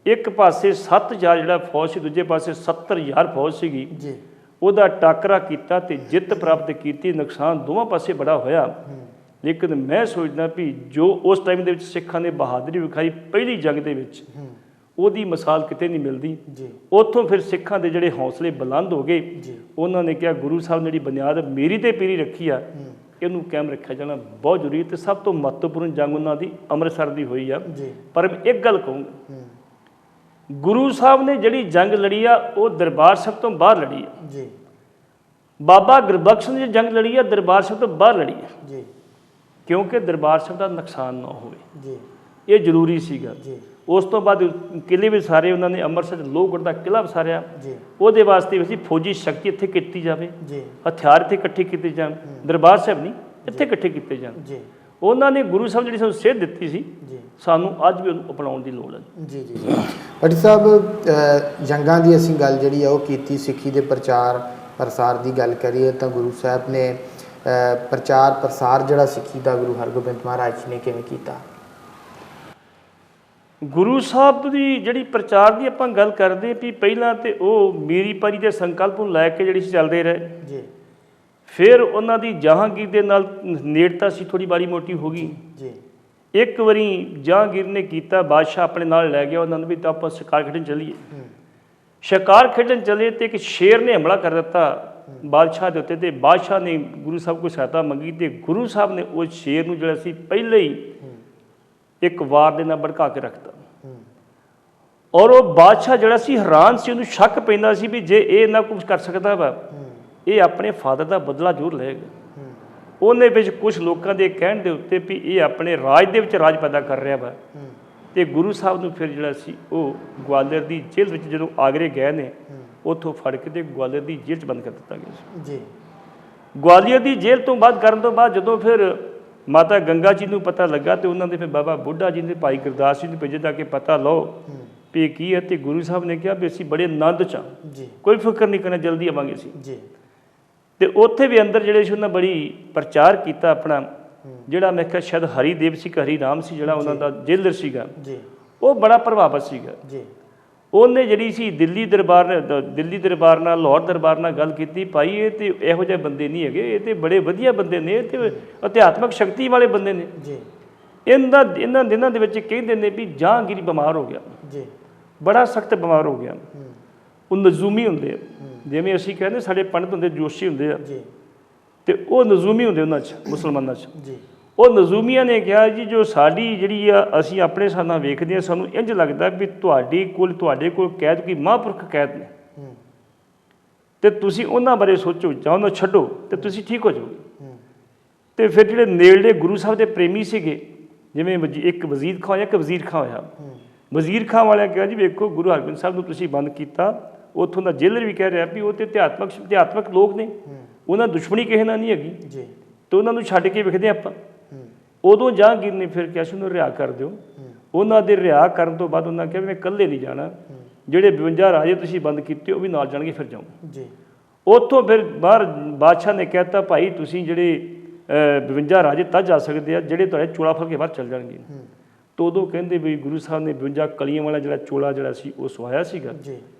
ਇੱਕ ਪਾਸੇ 7000 ਜਿਹੜਾ ਫੌਜ ਸੀ, ਦੂਜੇ ਪਾਸੇ 70000 ਫੌਜ ਸੀਗੀ, ਉਹਦਾ ਟਾਕਰਾ ਕੀਤਾ ਤੇ ਜਿੱਤ ਪ੍ਰਾਪਤ ਕੀਤੀ। ਨੁਕਸਾਨ ਦੋਵਾਂ ਪਾਸੇ ਬੜਾ ਹੋਇਆ, ਲੇਕਿਨ ਮੈਂ ਸੋਚਦਾ ਵੀ ਜੋ ਉਸ ਟਾਈਮ ਦੇ ਵਿੱਚ ਸਿੱਖਾਂ ਨੇ ਬਹਾਦਰੀ ਵਿਖਾਈ ਪਹਿਲੀ ਜੰਗ ਦੇ ਵਿੱਚ, ਉਹਦੀ ਮਿਸਾਲ ਕਿਤੇ ਨਹੀਂ ਮਿਲਦੀ। ਉੱਥੋਂ ਫਿਰ ਸਿੱਖਾਂ ਦੇ ਜਿਹੜੇ ਹੌਸਲੇ ਬੁਲੰਦ ਹੋ ਗਏ, ਉਹਨਾਂ ਨੇ ਕਿਹਾ ਗੁਰੂ ਸਾਹਿਬ ਨੇ ਜਿਹੜੀ ਬੁਨਿਆਦ ਮੇਰੀ ਤੇ ਪੀਰੀ ਰੱਖੀ ਆ, ਇਹਨੂੰ ਕਾਇਮ ਰੱਖਿਆ ਜਾਣਾ ਬਹੁਤ ਜ਼ਰੂਰੀ। ਤੇ ਸਭ ਤੋਂ ਮਹੱਤਵਪੂਰਨ ਜੰਗ ਉਹਨਾਂ ਦੀ ਅੰਮ੍ਰਿਤਸਰ ਦੀ ਹੋਈ ਆ। ਪਰ ਮੈਂ ਇੱਕ ਗੱਲ ਕਹੂੰਗਾ, ਗੁਰੂ ਸਾਹਿਬ ਨੇ ਜਿਹੜੀ ਜੰਗ ਲੜੀ ਆ ਉਹ ਦਰਬਾਰ ਸਾਹਿਬ ਤੋਂ ਬਾਹਰ ਲੜੀ ਆ। ਬਾਬਾ ਗੁਰਬਖਸ਼ ਨੇ ਜੰਗ ਲੜੀ ਆ ਦਰਬਾਰ ਸਾਹਿਬ ਤੋਂ ਬਾਹਰ ਲੜੀ ਆ, ਕਿਉਂਕਿ ਦਰਬਾਰ ਸਾਹਿਬ ਦਾ ਨੁਕਸਾਨ ਨਾ ਹੋਵੇ, ਇਹ ਜ਼ਰੂਰੀ ਸੀਗਾ। ਉਸ ਤੋਂ ਬਾਅਦ ਕਿਲੇ ਵੀ ਸਾਰੇ ਉਹਨਾਂ ਨੇ, ਅੰਮ੍ਰਿਤਸਰ ਲੋਹਗੜ੍ਹ ਦਾ ਕਿਲਾ ਵਸਾਰਿਆ, ਉਹਦੇ ਵਾਸਤੇ ਅਸੀਂ ਫੌਜੀ ਸ਼ਕਤੀ ਇੱਥੇ ਕੀਤੀ ਜਾਵੇ, ਹਥਿਆਰ ਇੱਥੇ ਇਕੱਠੇ ਕੀਤੇ ਜਾਣ, ਦਰਬਾਰ ਸਾਹਿਬ ਨਹੀਂ ਇੱਥੇ ਇਕੱਠੇ ਕੀਤੇ ਜਾਣ। ਉਹਨਾਂ ਨੇ ਗੁਰੂ ਸਾਹਿਬ ਜਿਹੜੀ ਸਾਨੂੰ ਸੇਧ ਦਿੱਤੀ ਸੀ, ਸਾਨੂੰ ਅੱਜ ਵੀ ਉਹਨੂੰ ਅਪਣਾਉਣ ਦੀ ਲੋੜ ਹੈ। ਜੀ ਜੀ ਜੀ ਭੱਟੀ ਸਾਹਿਬ, ਜੰਗਾਂ ਦੀ ਅਸੀਂ ਗੱਲ ਜਿਹੜੀ ਆ ਉਹ ਕੀਤੀ, ਸਿੱਖੀ ਦੇ ਪ੍ਰਚਾਰ ਪ੍ਰਸਾਰ ਦੀ ਗੱਲ ਕਰੀਏ ਤਾਂ ਗੁਰੂ ਸਾਹਿਬ ਨੇ ਪ੍ਰਚਾਰ ਪ੍ਰਸਾਰ ਜਿਹੜਾ ਸਿੱਖੀ ਦਾ ਗੁਰੂ ਹਰਗੋਬਿੰਦ ਮਹਾਰਾਜ ਨੇ ਕਿਵੇਂ ਕੀਤਾ? ਗੁਰੂ ਸਾਹਿਬ ਦੀ ਜਿਹੜੀ ਪ੍ਰਚਾਰ ਦੀ ਆਪਾਂ ਗੱਲ ਕਰਦੇ ਵੀ ਪਹਿਲਾਂ ਤੇ ਉਹ ਮੀਰੀ ਪਰੀ ਦੇ ਸੰਕਲਪ ਨੂੰ ਲੈ ਕੇ ਜਿਹੜੀ ਸੀ ਚੱਲਦੇ ਰਹੇ ਜੀ। ਫਿਰ ਉਹਨਾਂ ਦੀ ਜਹਾਂਗੀਰ ਦੇ ਨਾਲ ਨੇੜਤਾ ਸੀ, ਥੋੜੀ ਬਾਰੀ ਮੋਟੀ ਹੋ ਗਈ ਜੀ। ਇੱਕ ਵਾਰੀ ਜਹਾਂਗੀਰ ਨੇ ਕੀਤਾ, ਬਾਦਸ਼ਾਹ ਆਪਣੇ ਨਾਲ ਲੈ ਗਿਆ ਉਹਨਾਂ ਨੂੰ ਵੀ ਤਾਂ ਆਪਾਂ ਸ਼ਿਕਾਰ ਖੇਡਣ ਚੱਲੀਏ। ਸ਼ਿਕਾਰ ਖੇਡਣ ਚੱਲੇ ਤੇ ਇੱਕ ਸ਼ੇਰ ਨੇ ਹਮਲਾ ਕਰ ਦਿੱਤਾ ਬਾਦਸ਼ਾਹ ਦੇ ਉੱਤੇ, ਤੇ ਬਾਦਸ਼ਾਹ ਨੇ ਗੁਰੂ ਸਾਹਿਬ ਕੋਲ ਸਹਾਇਤਾ ਮੰਗੀ ਤੇ ਗੁਰੂ ਸਾਹਿਬ ਨੇ ਉਸ ਸ਼ੇਰ ਨੂੰ ਜਿਹੜਾ ਸੀ ਪਹਿਲੇ ਹੀ ਇੱਕ ਵਾਰ ਦੇ ਨਾਲ ਭੜਕਾ ਕੇ ਰੱਖਤਾ। ਔਰ ਉਹ ਬਾਦਸ਼ਾਹ ਜਿਹੜਾ ਸੀ ਹੈਰਾਨ ਸੀ, ਉਹਨੂੰ ਸ਼ੱਕ ਪੈਂਦਾ ਸੀ ਵੀ ਜੇ ਇਹ ਇੰਨਾ ਕੁਝ ਕਰ ਸਕਦਾ ਵਾ, ਇਹ ਆਪਣੇ ਫਾਦਰ ਦਾ ਬਦਲਾ ਜ਼ਰੂਰ ਲਏਗਾ। ਉਹਨੇ ਵਿੱਚ ਕੁਝ ਲੋਕਾਂ ਦੇ ਕਹਿਣ ਦੇ ਉੱਤੇ ਵੀ ਇਹ ਆਪਣੇ ਰਾਜ ਦੇ ਵਿੱਚ ਰਾਜ ਪੈਦਾ ਕਰ ਰਿਹਾ ਵਾ, ਤੇ ਗੁਰੂ ਸਾਹਿਬ ਨੂੰ ਫਿਰ ਜਿਹੜਾ ਸੀ ਉਹ ਗਵਾਲੀਅਰ ਦੀ ਜੇਲ੍ਹ ਵਿੱਚ ਜਦੋਂ ਆਗਰੇ ਗਏ ਨੇ, ਉੱਥੋਂ ਫੜ ਕੇ ਤੇ ਗਵਾਲੀਅਰ ਦੀ ਜੇਲ੍ਹ 'ਚ ਬੰਦ ਕਰ ਦਿੱਤਾ ਗਿਆ ਸੀ। ਗਵਾਲੀਅਰ ਦੀ ਜੇਲ੍ਹ ਤੋਂ ਬਾਅਦ ਕਰਨ ਤੋਂ ਬਾਅਦ ਜਦੋਂ ਫਿਰ ਮਾਤਾ ਗੰਗਾ ਜੀ ਨੂੰ ਪਤਾ ਲੱਗਾ ਤੇ ਉਹਨਾਂ ਦੇ ਫਿਰ ਬਾਬਾ ਬੁੱਢਾ ਜੀ ਨੇ ਭਾਈ ਗੁਰਦਾਸ ਜੀ ਨੂੰ ਭੇਜਿਆ ਤਾਂ ਕਿ ਪਤਾ ਲਓ ਵੀ ਕੀ ਹੈ। ਤੇ ਗੁਰੂ ਸਾਹਿਬ ਨੇ ਕਿਹਾ ਵੀ ਅਸੀਂ ਬੜੇ ਆਨੰਦ 'ਚ ਹਾਂ, ਕੋਈ ਫਿਕਰ ਨਹੀਂ ਕਰਨਾ, ਜਲਦੀ ਆਵਾਂਗੇ ਅਸੀਂ। ਤੇ ਉੱਥੇ ਵੀ ਅੰਦਰ ਜਿਹੜੇ ਸੀ ਉਹਨਾਂ ਬੜੀ ਪ੍ਰਚਾਰ ਕੀਤਾ ਆਪਣਾ, ਜਿਹੜਾ ਮੈਂ ਕਿਹਾ ਸ਼ਾਇਦ ਹਰੀਦੇਵ ਸੀ, ਹਰੀ ਰਾਮ ਸੀ ਜਿਹੜਾ ਉਹਨਾਂ ਦਾ ਜੇਲਰ ਸੀਗਾ, ਉਹ ਬੜਾ ਪ੍ਰਭਾਵਿਤ ਸੀਗਾ। ਉਹਨੇ ਜਿਹੜੀ ਸੀ ਦਿੱਲੀ ਦਰਬਾਰ ਨਾਲ ਲਾਹੌਰ ਦਰਬਾਰ ਨਾਲ ਗੱਲ ਕੀਤੀ, ਭਾਈ ਇਹ ਤੇ ਇਹੋ ਜਿਹੇ ਬੰਦੇ ਨਹੀਂ ਹੈਗੇ, ਇਹ ਤੇ ਬੜੇ ਵਧੀਆ ਬੰਦੇ ਨੇ, ਤੇ ਅਧਿਆਤਮਕ ਸ਼ਕਤੀ ਵਾਲੇ ਬੰਦੇ ਨੇ। ਇਹਨਾਂ ਦਿਨਾਂ ਦੇ ਵਿੱਚ ਕਹਿੰਦੇ ਨੇ ਵੀ ਜਹਾਂਗੀਰ ਬਿਮਾਰ ਹੋ ਗਿਆ, ਬੜਾ ਸਖਤ ਬਿਮਾਰ ਹੋ ਗਿਆ। ਉਹ ਨਜ਼ੂਮੀ ਹੁੰਦੇ ਆ, ਜਿਵੇਂ ਅਸੀਂ ਕਹਿੰਦੇ ਸਾਡੇ ਪੰਡਤ ਹੁੰਦੇ, ਜੋਸ਼ੀ ਹੁੰਦੇ ਆ, ਤੇ ਉਹ ਨਜ਼ੂਮੀ ਹੁੰਦੇ ਉਹਨਾਂ 'ਚ, ਮੁਸਲਮਾਨਾਂ 'ਚ। ਉਹ ਨਜ਼ੂਮੀਆਂ ਨੇ ਕਿਹਾ ਜੀ ਜੋ ਸਾਡੀ ਜਿਹੜੀ ਆ ਅਸੀਂ ਆਪਣੇ ਹਿਸਾਬ ਨਾਲ ਵੇਖਦੇ ਹਾਂ, ਸਾਨੂੰ ਇੰਝ ਲੱਗਦਾ ਵੀ ਤੁਹਾਡੇ ਕੋਲ ਕੈਦ ਕੋਈ ਮਹਾਂਪੁਰਖ ਕੈਦ ਨੇ, ਤੇ ਤੁਸੀਂ ਉਹਨਾਂ ਬਾਰੇ ਸੋਚੋ ਜਾਂ ਉਹਨਾਂ ਛੱਡੋ ਤੇ ਤੁਸੀਂ ਠੀਕ ਹੋ ਜਾਓਗੇ। ਤੇ ਫਿਰ ਜਿਹੜੇ ਨੇੜਲੇ ਗੁਰੂ ਸਾਹਿਬ ਦੇ ਪ੍ਰੇਮੀ ਸੀਗੇ, ਜਿਵੇਂ ਇੱਕ ਵਜ਼ੀਰ ਖਾਂ ਹੋਇਆ, ਇੱਕ ਵਜ਼ੀਰ ਖਾਂ ਹੋਇਆ। ਵਜ਼ੀਰ ਖਾਂ ਵਾਲਿਆਂ ਕਿਹਾ ਜੀ ਵੇਖੋ ਗੁਰੂ ਹਰਗੋਬਿੰਦ ਸਾਹਿਬ ਨੂੰ ਤੁਸੀਂ ਬੰਦ ਕੀਤਾ, ਉੱਥੋਂ ਦਾ ਜੇਲਰ ਵੀ ਕਹਿ ਰਿਹਾ ਵੀ ਉਹ ਤੇ ਅਧਿਆਤਮਕ ਲੋਕ ਨੇ, ਉਹਨਾਂ ਦੁਸ਼ਮਣੀ ਕਿਸੇ ਨਾਲ ਨਹੀਂ ਹੈਗੀ ਤੇ ਉਹਨਾਂ ਨੂੰ ਛੱਡ ਕੇ ਵੇਖਦੇ ਆਪਾਂ। ਉਦੋਂ ਜਹਾਂਗੀਰ ਨੇ ਫਿਰ ਕਿਹਾ ਸੀ ਉਹਨੂੰ ਰਿਹਾ ਕਰ ਦਿਓ। ਉਹਨਾਂ ਦੇ ਰਿਹਾ ਕਰਨ ਤੋਂ ਬਾਅਦ ਉਹਨਾਂ ਕਿਹਾ ਵੀ ਮੈਂ ਇਕੱਲੇ ਨਹੀਂ ਜਾਣਾ, ਜਿਹੜੇ 52 ਰਾਜੇ ਤੁਸੀਂ ਬੰਦ ਕੀਤੇ ਉਹ ਵੀ ਨਾਲ ਜਾਣਗੇ, ਫਿਰ ਜਾਊਂ। ਉੱਥੋਂ ਫਿਰ ਬਾਹਰ ਬਾਦਸ਼ਾਹ ਨੇ ਕਹਿ ਦਿੱਤਾ ਭਾਈ ਤੁਸੀਂ ਜਿਹੜੇ 52 ਰਾਜੇ ਤਾਂ ਜਾ ਸਕਦੇ ਆ ਜਿਹੜੇ ਤੁਹਾਡੇ ਚੋਲਾ ਫੜ ਕੇ ਬਾਹਰ ਚੱਲ ਜਾਣਗੇ। ਤਾਂ ਉਦੋਂ ਕਹਿੰਦੇ ਵੀ ਗੁਰੂ ਸਾਹਿਬ ਨੇ 52 ਕਲੀਆਂ ਵਾਲਾ ਜਿਹੜਾ ਚੋਲਾ ਜਿਹੜਾ ਸੀ ਉਹ ਸਵਾਇਆ ਸੀਗਾ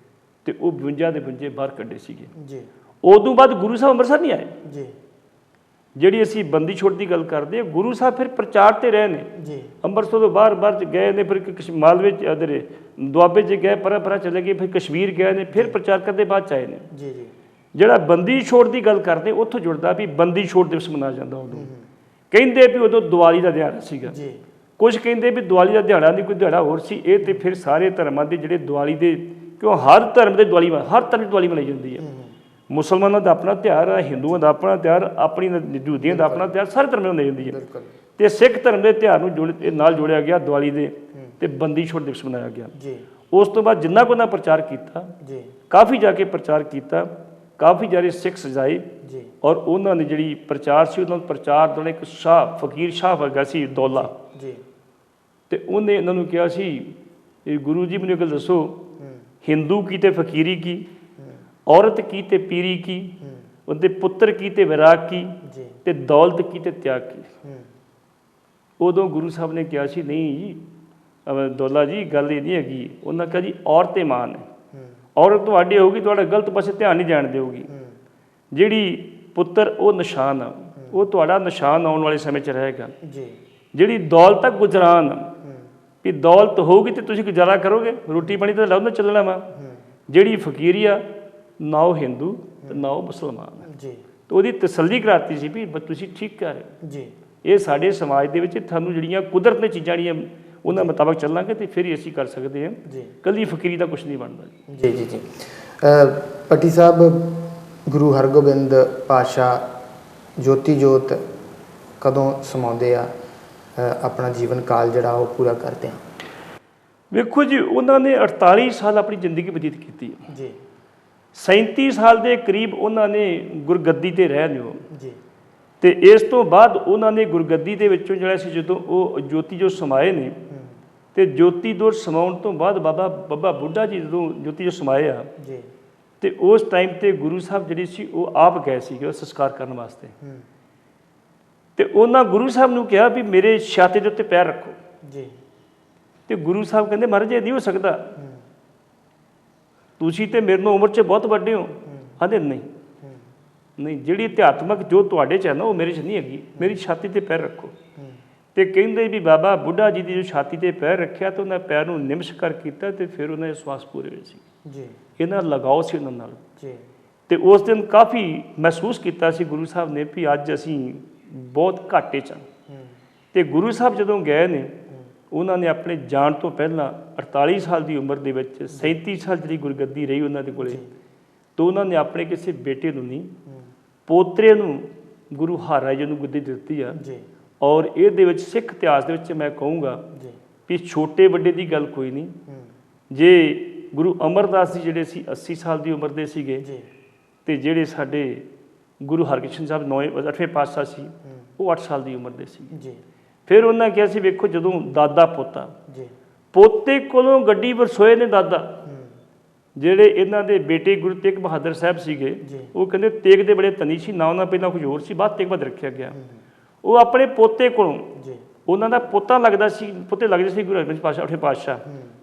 ਤੇ ਉਹ 52 ਦੇ 52 ਬਾਹਰ ਕੱਢੇ ਸੀਗੇ। ਉਦੋਂ ਬਾਅਦ ਗੁਰੂ ਸਾਹਿਬ ਅੰਮ੍ਰਿਤਸਰ ਨਹੀਂ ਆਏ। ਜਿਹੜੀ ਅਸੀਂ ਬੰਦੀ ਛੋੜ ਦੀ ਗੱਲ ਕਰਦੇ, ਗੁਰੂ ਸਾਹਿਬ ਫਿਰ ਪ੍ਰਚਾਰ ਤੇ ਰਹੇ ਨੇ। ਅੰਮ੍ਰਿਤਸਰ ਤੋਂ ਬਾਹਰ ਗਏ ਨੇ, ਫਿਰ ਮਾਲਵੇ ਇਧਰ ਦੁਆਬੇ 'ਚ ਗਏ, ਪਰਾਂ ਚਲੇ ਗਏ, ਫਿਰ ਕਸ਼ਮੀਰ ਗਏ ਨੇ, ਫਿਰ ਪ੍ਰਚਾਰ ਕਰਦੇ ਬਾਅਦ 'ਚ ਆਏ ਨੇ। ਜਿਹੜਾ ਬੰਦੀ ਛੋੜ ਦੀ ਗੱਲ ਕਰਦੇ ਉੱਥੋਂ ਜੁੜਦਾ ਵੀ ਬੰਦੀ ਛੋੜ ਦਿਵਸ ਮਨਾਇਆ ਜਾਂਦਾ ਉਦੋਂ। ਕਹਿੰਦੇ ਵੀ ਉਦੋਂ ਦੀਵਾਲੀ ਦਾ ਦਿਹਾੜਾ ਸੀਗਾ, ਕੁਝ ਕਹਿੰਦੇ ਵੀ ਦੀਵਾਲੀ ਦਾ ਦਿਹਾੜਾ ਨਹੀਂ, ਕੋਈ ਦਿਹਾੜਾ ਹੋਰ ਸੀ। ਇਹ ਤੇ ਫਿਰ ਸਾਰੇ ਧਰਮਾਂ ਦੇ ਜਿਹੜੇ ਦੀਵਾਲੀ ਦੇ, ਕਿਉਂ ਹਰ ਧਰਮ ਦੀ ਦੀਵਾਲੀ ਮਨਾਈ ਜਾਂਦੀ ਹੈ। ਮੁਸਲਮਾਨਾਂ ਦਾ ਆਪਣਾ ਤਿਉਹਾਰ ਹੈ, ਹਿੰਦੂਆਂ ਦਾ ਆਪਣਾ ਤਿਉਹਾਰ, ਆਪਣੀ ਯਹੂਦੀਆਂ ਦਾ ਆਪਣਾ ਤਿਉਹਾਰ, ਸਾਰੇ ਧਰਮਾਂ ਮਨਾਈ ਜਾਂਦੀ ਹੈ। ਤੇ ਸਿੱਖ ਧਰਮ ਦੇ ਤਿਉਹਾਰ ਨੂੰ ਨਾਲ ਜੋੜਿਆ ਗਿਆ ਦੀਵਾਲੀ ਦੇ, ਤੇ ਬੰਦੀ ਛੋੜ ਦਿਵਸ ਮਨਾਇਆ ਗਿਆ। ਉਸ ਤੋਂ ਬਾਅਦ ਜਿੰਨਾ ਕੁ ਉਹਨਾਂ ਪ੍ਰਚਾਰ ਕੀਤਾ, ਕਾਫੀ ਜਾ ਕੇ ਪ੍ਰਚਾਰ ਕੀਤਾ, ਕਾਫੀ ਸਾਰੇ ਸਿੱਖ ਸਜਾਏ, ਔਰ ਉਹਨਾਂ ਨੇ ਜਿਹੜੀ ਪ੍ਰਚਾਰ ਸੀ ਉਹਨਾਂ ਨੂੰ ਪ੍ਰਚਾਰ ਦੌਰਾਨ ਇੱਕ ਸ਼ਾਹ ਫਕੀਰ ਸ਼ਾਹ ਵਰਗਾ ਸੀ ਦੌਲਾ, ਤੇ ਉਹਨੇ ਇਹਨਾਂ ਨੂੰ ਕਿਹਾ ਸੀ ਗੁਰੂ ਜੀ ਮੈਨੂੰ ਇੱਕ ਗੱਲ ਦੱਸੋ, ਹਿੰਦੂ ਕੀ ਤੇ ਫਕੀਰੀ ਕੀ, ਔਰਤ ਕੀ ਤੇ ਪੀਰੀ ਕੀ, ਉਹਦੇ ਪੁੱਤਰ ਕੀ ਤੇ ਵਿਰਾਗ ਕੀ, ਤੇ ਦੌਲਤ ਕੀ ਤੇ ਤਿਆਗ ਕੀ। ਉਦੋਂ ਗੁਰੂ ਸਾਹਿਬ ਨੇ ਕਿਹਾ ਸੀ ਨਹੀਂ ਜੀ ਦੌਲਾ ਜੀ ਗੱਲ ਇਹ ਨਹੀਂ ਹੈਗੀ। ਉਹਨਾਂ ਕਿਹਾ ਜੀ ਔਰਤ ਮਾਨ ਹੈ, ਔਰਤ ਤੁਹਾਡੀ ਹੋਊਗੀ, ਤੁਹਾਡਾ ਗਲਤ ਪਾਸੇ ਧਿਆਨ ਨਹੀਂ ਜਾਣ ਦੇਊਗੀ। ਜਿਹੜੀ ਪੁੱਤਰ ਉਹ ਨਿਸ਼ਾਨ ਆ, ਉਹ ਤੁਹਾਡਾ ਨਿਸ਼ਾਨ ਆਉਣ ਵਾਲੇ ਸਮੇਂ 'ਚ ਰਹੇਗਾ। ਜਿਹੜੀ ਦੌਲਤ ਆ ਗੁਜਰਾਨ, ਵੀ ਦੌਲਤ ਹੋਊਗੀ ਤੇ ਤੁਸੀਂ ਗੁਜ਼ਾਰਾ ਕਰੋਗੇ, ਰੋਟੀ ਪਾਣੀ ਤਾਂ ਲਓ ਚੱਲਣਾ ਵਾ। ਜਿਹੜੀ ਫਕੀਰੀ ਆ, ਨਾ ਉਹ ਹਿੰਦੂ ਤੇ ਨਾ ਉਹ ਮੁਸਲਮਾਨ ਤੇ ਉਹਦੀ ਤਸੱਲੀ ਕਰਾਤੀ ਸੀ ਵੀ ਤੁਸੀਂ ਠੀਕ ਕਰ ਰਹੇ ਹੋ। ਇਹ ਸਾਡੇ ਸਮਾਜ ਦੇ ਵਿੱਚ ਤੁਹਾਨੂੰ ਜਿਹੜੀਆਂ ਕੁਦਰਤ ਨੇ ਚੀਜ਼ਾਂ ਜਿਹੜੀਆਂ ਉਹਨਾਂ ਮੁਤਾਬਕ ਚੱਲਾਂਗੇ ਤੇ ਫਿਰ ਹੀ ਅਸੀਂ ਕਰ ਸਕਦੇ ਹਾਂ। ਕੱਲੀ ਫਕੀਰੀ ਦਾ ਕੁਛ ਨਹੀਂ ਬਣਦਾ। ਜੀ ਭੱਟੀ ਸਾਹਿਬ, ਗੁਰੂ ਹਰਗੋਬਿੰਦ ਪਾਤਸ਼ਾਹ ਜੋਤੀ ਜੋਤ ਕਦੋਂ ਸਮਾਉਂਦੇ ਆ, ਆਪਣਾ ਜੀਵਨ ਕਾਲ ਜਿਹੜਾ ਉਹ ਪੂਰਾ ਕਰਦੇ ਆ? ਵੇਖੋ ਜੀ ਉਹਨਾਂ ਨੇ 48 ਸਾਲ ਆਪਣੀ ਜ਼ਿੰਦਗੀ ਬਤੀਤ ਕੀਤੀ। 37 ਸਾਲ ਦੇ ਕਰੀਬ ਉਹਨਾਂ ਨੇ ਗੁਰਗੱਦੀ ਤੇ ਰਹੇ ਨੇ ਉਹ। ਤੇ ਇਸ ਤੋਂ ਬਾਅਦ ਉਹਨਾਂ ਨੇ ਗੁਰਗੱਦੀ ਦੇ ਵਿੱਚੋਂ ਜਿਹੜਾ ਸੀ, ਜਦੋਂ ਉਹ ਜੋਤੀ ਜੋਤ ਸਮਾਏ ਨੇ, ਤੇ ਜੋਤੀ ਜੋਤ ਸਮਾਉਣ ਤੋਂ ਬਾਅਦ ਬਾਬਾ ਬੁੱਢਾ ਜੀ ਜਦੋਂ ਜੋਤੀ ਜੋਤ ਸਮਾਏ ਆ, ਤੇ ਉਸ ਟਾਈਮ ਤੇ ਗੁਰੂ ਸਾਹਿਬ ਜਿਹੜੀ ਸੀ ਉਹ ਆਪ ਗਏ ਸੀਗੇ ਸੰਸਕਾਰ ਕਰਨ ਵਾਸਤੇ। ਤੇ ਉਹਨਾਂ ਗੁਰੂ ਸਾਹਿਬ ਨੂੰ ਕਿਹਾ ਵੀ ਮੇਰੇ ਛਾਤੀ ਦੇ ਉੱਤੇ ਪੈਰ ਰੱਖੋ। ਤੇ ਗੁਰੂ ਸਾਹਿਬ ਕਹਿੰਦੇ ਮਹਾਰਾਜ ਇਹ ਨਹੀਂ ਹੋ ਸਕਦਾ, ਤੁਸੀਂ ਤੇ ਮੇਰੇ ਨਾਲ ਉਮਰ 'ਚ ਬਹੁਤ ਵੱਡੇ ਹੋ। ਆਂਦੇ ਨਹੀਂ, ਜਿਹੜੀ ਅਧਿਆਤਮਕ ਜੋ ਤੁਹਾਡੇ 'ਚ ਹੈ ਨਾ ਉਹ ਮੇਰੇ 'ਚ ਨਹੀਂ ਹੈਗੀ, ਮੇਰੀ ਛਾਤੀ 'ਤੇ ਪੈਰ ਰੱਖੋ। ਤੇ ਕਹਿੰਦੇ ਵੀ ਬਾਬਾ ਬੁੱਢਾ ਜੀ ਦੀ ਜੋ ਛਾਤੀ 'ਤੇ ਪੈਰ ਰੱਖਿਆ ਤਾਂ ਉਹਨਾਂ ਪੈਰ ਨੂੰ ਨਿਮਸ਼ਕਾਰ ਕੀਤਾ, ਤੇ ਫਿਰ ਉਹਨਾਂ ਦੇ ਸਵਾਸ ਪੂਰੇ ਹੋਏ ਸੀ। ਇਹਨਾਂ ਲਗਾਓ ਸੀ ਉਹਨਾਂ ਨਾਲ। ਤੇ ਉਸ ਦਿਨ ਕਾਫੀ ਮਹਿਸੂਸ ਕੀਤਾ ਸੀ ਗੁਰੂ ਸਾਹਿਬ ਨੇ ਵੀ ਅੱਜ ਅਸੀਂ ਬਹੁਤ ਘਾਟੇ 'ਚ ਹਾਂ। ਤੇ ਗੁਰੂ ਸਾਹਿਬ ਜਦੋਂ ਗਏ ਨੇ, ਉਹਨਾਂ ਨੇ ਆਪਣੇ ਜਾਣ ਤੋਂ ਪਹਿਲਾਂ 48 ਸਾਲ ਦੀ ਉਮਰ ਦੇ ਵਿੱਚ 37 ਸਾਲ ਜਿਹੜੀ ਗੁਰਗੱਦੀ ਰਹੀ ਉਹਨਾਂ ਦੇ ਕੋਲੇ, ਤਾਂ ਉਹਨਾਂ ਨੇ ਆਪਣੇ ਕਿਸੇ ਬੇਟੇ ਨੂੰ ਨਹੀਂ, ਪੋਤਰੇ ਨੂੰ ਗੁਰੂ ਹਰਿਰਾਏ ਜੀ ਨੂੰ ਗੁੱਦੀ ਦਿੱਤੀ ਆ। ਔਰ ਇਹਦੇ ਵਿੱਚ ਸਿੱਖ ਇਤਿਹਾਸ ਦੇ ਵਿੱਚ ਮੈਂ ਕਹੂੰਗਾ ਵੀ ਛੋਟੇ ਵੱਡੇ ਦੀ ਗੱਲ ਕੋਈ ਨਹੀਂ। ਜੇ ਗੁਰੂ ਅਮਰਦਾਸ ਜੀ ਜਿਹੜੇ ਸੀ 80 ਸਾਲ ਦੀ ਉਮਰ ਦੇ ਸੀਗੇ, ਤੇ ਜਿਹੜੇ ਸਾਡੇ ਗੁਰੂ ਹਰਕ੍ਰਿਸ਼ਨ ਸਾਹਿਬ 8ਵੇਂ ਪਾਤਸ਼ਾਹ ਸੀ ਉਹ 8 ਸਾਲ ਦੀ ਉਮਰ ਦੇ ਸੀ। ਫਿਰ ਉਹਨਾਂ ਕਿਹਾ ਸੀ ਵੇਖੋ ਜਦੋਂ ਦਾਦਾ ਪੋਤੇ ਕੋਲੋਂ ਗੱਡੀ ਵਰਸੋਏ ਨੇ ਦਾਦਾ, ਜਿਹੜੇ ਇਹਨਾਂ ਦੇ ਬੇਟੇ ਗੁਰੂ ਤੇਗ ਬਹਾਦਰ ਸਾਹਿਬ ਸੀਗੇ, ਉਹ ਕਹਿੰਦੇ ਤੇਗ ਦੇ ਬੜੇ ਧਨੀ ਸੀ, ਨਾ ਉਹਨਾਂ ਪਹਿਲਾਂ ਕੁਝ ਹੋਰ ਸੀ, ਬਾਅਦ ਤੇਗ ਬਹਾਦਰ ਰੱਖਿਆ ਗਿਆ। ਉਹ ਆਪਣੇ ਪੋਤੇ ਕੋਲੋਂ, ਉਹਨਾਂ ਦਾ ਪੋਤਾ ਲੱਗਦਾ ਸੀ, ਪੋਤੇ ਲੱਗਦੇ ਸੀ ਗੁਰੂ ਹਰਗੋਬਿੰਦ ਪਾਤਸ਼ਾਹ 8ਵੇਂ ਪਾਤਸ਼ਾਹ,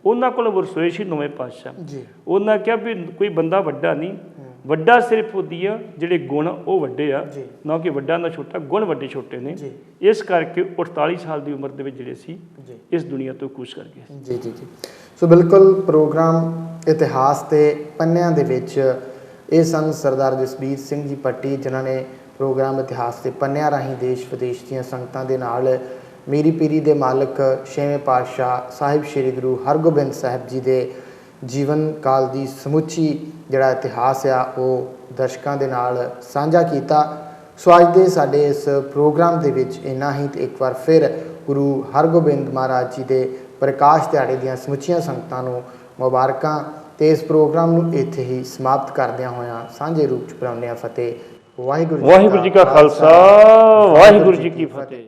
ਉਹਨਾਂ ਕੋਲੋਂ ਵਰਸੋਏ ਸੀ 9ਵੇਂ ਪਾਤਸ਼ਾਹ। ਉਹਨਾਂ ਕਿਹਾ ਵੀ ਕੋਈ ਬੰਦਾ ਵੱਡਾ ਨਹੀਂ, ਵੱਡਾ ਸਿਰਫ ਉਹਦੀ ਆ ਜਿਹੜੇ ਗੁਣ ਉਹ ਵੱਡੇ ਆ, ਨਾ ਕਿ ਵੱਡਾ ਨਾ ਛੋਟਾ, ਗੁਣ ਵੱਡੇ ਛੋਟੇ ਨੇ। ਇਸ ਕਰਕੇ 48 ਸਾਲ ਦੀ ਉਮਰ ਦੇ ਵਿੱਚ ਜਿਹੜੇ ਸੀ ਇਸ ਦੁਨੀਆ ਤੋਂ ਕੂਚ ਕਰ ਗਏ। ਜੀ ਸੋ ਬਿਲਕੁਲ ਪ੍ਰੋਗਰਾਮ ਇਤਿਹਾਸ ਤੇ ਪੰਨਿਆਂ ਦੇ ਵਿੱਚ ਇਹ ਸਨ ਸਰਦਾਰ ਜਸਬੀਰ ਸਿੰਘ ਜੀ ਭੱਟੀ, ਜਿਨ੍ਹਾਂ ਨੇ ਪ੍ਰੋਗਰਾਮ ਇਤਿਹਾਸ ਤੇ ਪੰਨਿਆਂ ਰਾਹੀਂ ਦੇਸ਼ ਵਿਦੇਸ਼ ਦੀਆਂ ਸੰਗਤਾਂ ਦੇ ਨਾਲ ਮੀਰੀ ਪੀਰੀ ਦੇ ਮਾਲਕ 6ਵੇਂ ਪਾਤਸ਼ਾਹ ਸਾਹਿਬ ਸ਼੍ਰੀ ਗੁਰੂ ਹਰਗੋਬਿੰਦ ਸਾਹਿਬ ਜੀ ਦੇ ਜੀਵਨ ਕਾਲ ਦੀ ਸਮੁੱਚੀ ਜਿਹੜਾ ਇਤਿਹਾਸ ਆ ਉਹ ਦਰਸ਼ਕਾਂ ਦੇ ਨਾਲ ਸਾਂਝਾ ਕੀਤਾ। ਸੋ ਅੱਜ ਦੇ ਸਾਡੇ ਇਸ ਪ੍ਰੋਗਰਾਮ ਦੇ ਵਿੱਚ ਇੰਨਾ ਹੀ। ਤੇ ਇੱਕ ਵਾਰ ਫਿਰ ਗੁਰੂ ਹਰਗੋਬਿੰਦ ਮਹਾਰਾਜ ਜੀ ਦੇ ਪ੍ਰਕਾਸ਼ ਦਿਹਾੜੇ ਦੀਆਂ ਸਮੁੱਚੀਆਂ ਸੰਗਤਾਂ ਨੂੰ ਮੁਬਾਰਕਾਂ ਤੇ ਇਸ ਪ੍ਰੋਗਰਾਮ ਨੂੰ ਇੱਥੇ ਹੀ ਸਮਾਪਤ ਕਰਦਿਆਂ ਹੋਇਆਂ ਸਾਂਝੇ ਰੂਪ ਚ ਬੁਲਾਉਂਦੇ ਹਾਂ ਫਤਿਹ। ਵਾਹਿਗੁਰੂ ਵਾਹਿਗੁਰੂ ਜੀ ਕਾ ਖਾਲਸਾ, ਵਾਹਿਗੁਰੂ ਜੀ ਕੀ ਫਤਿਹ।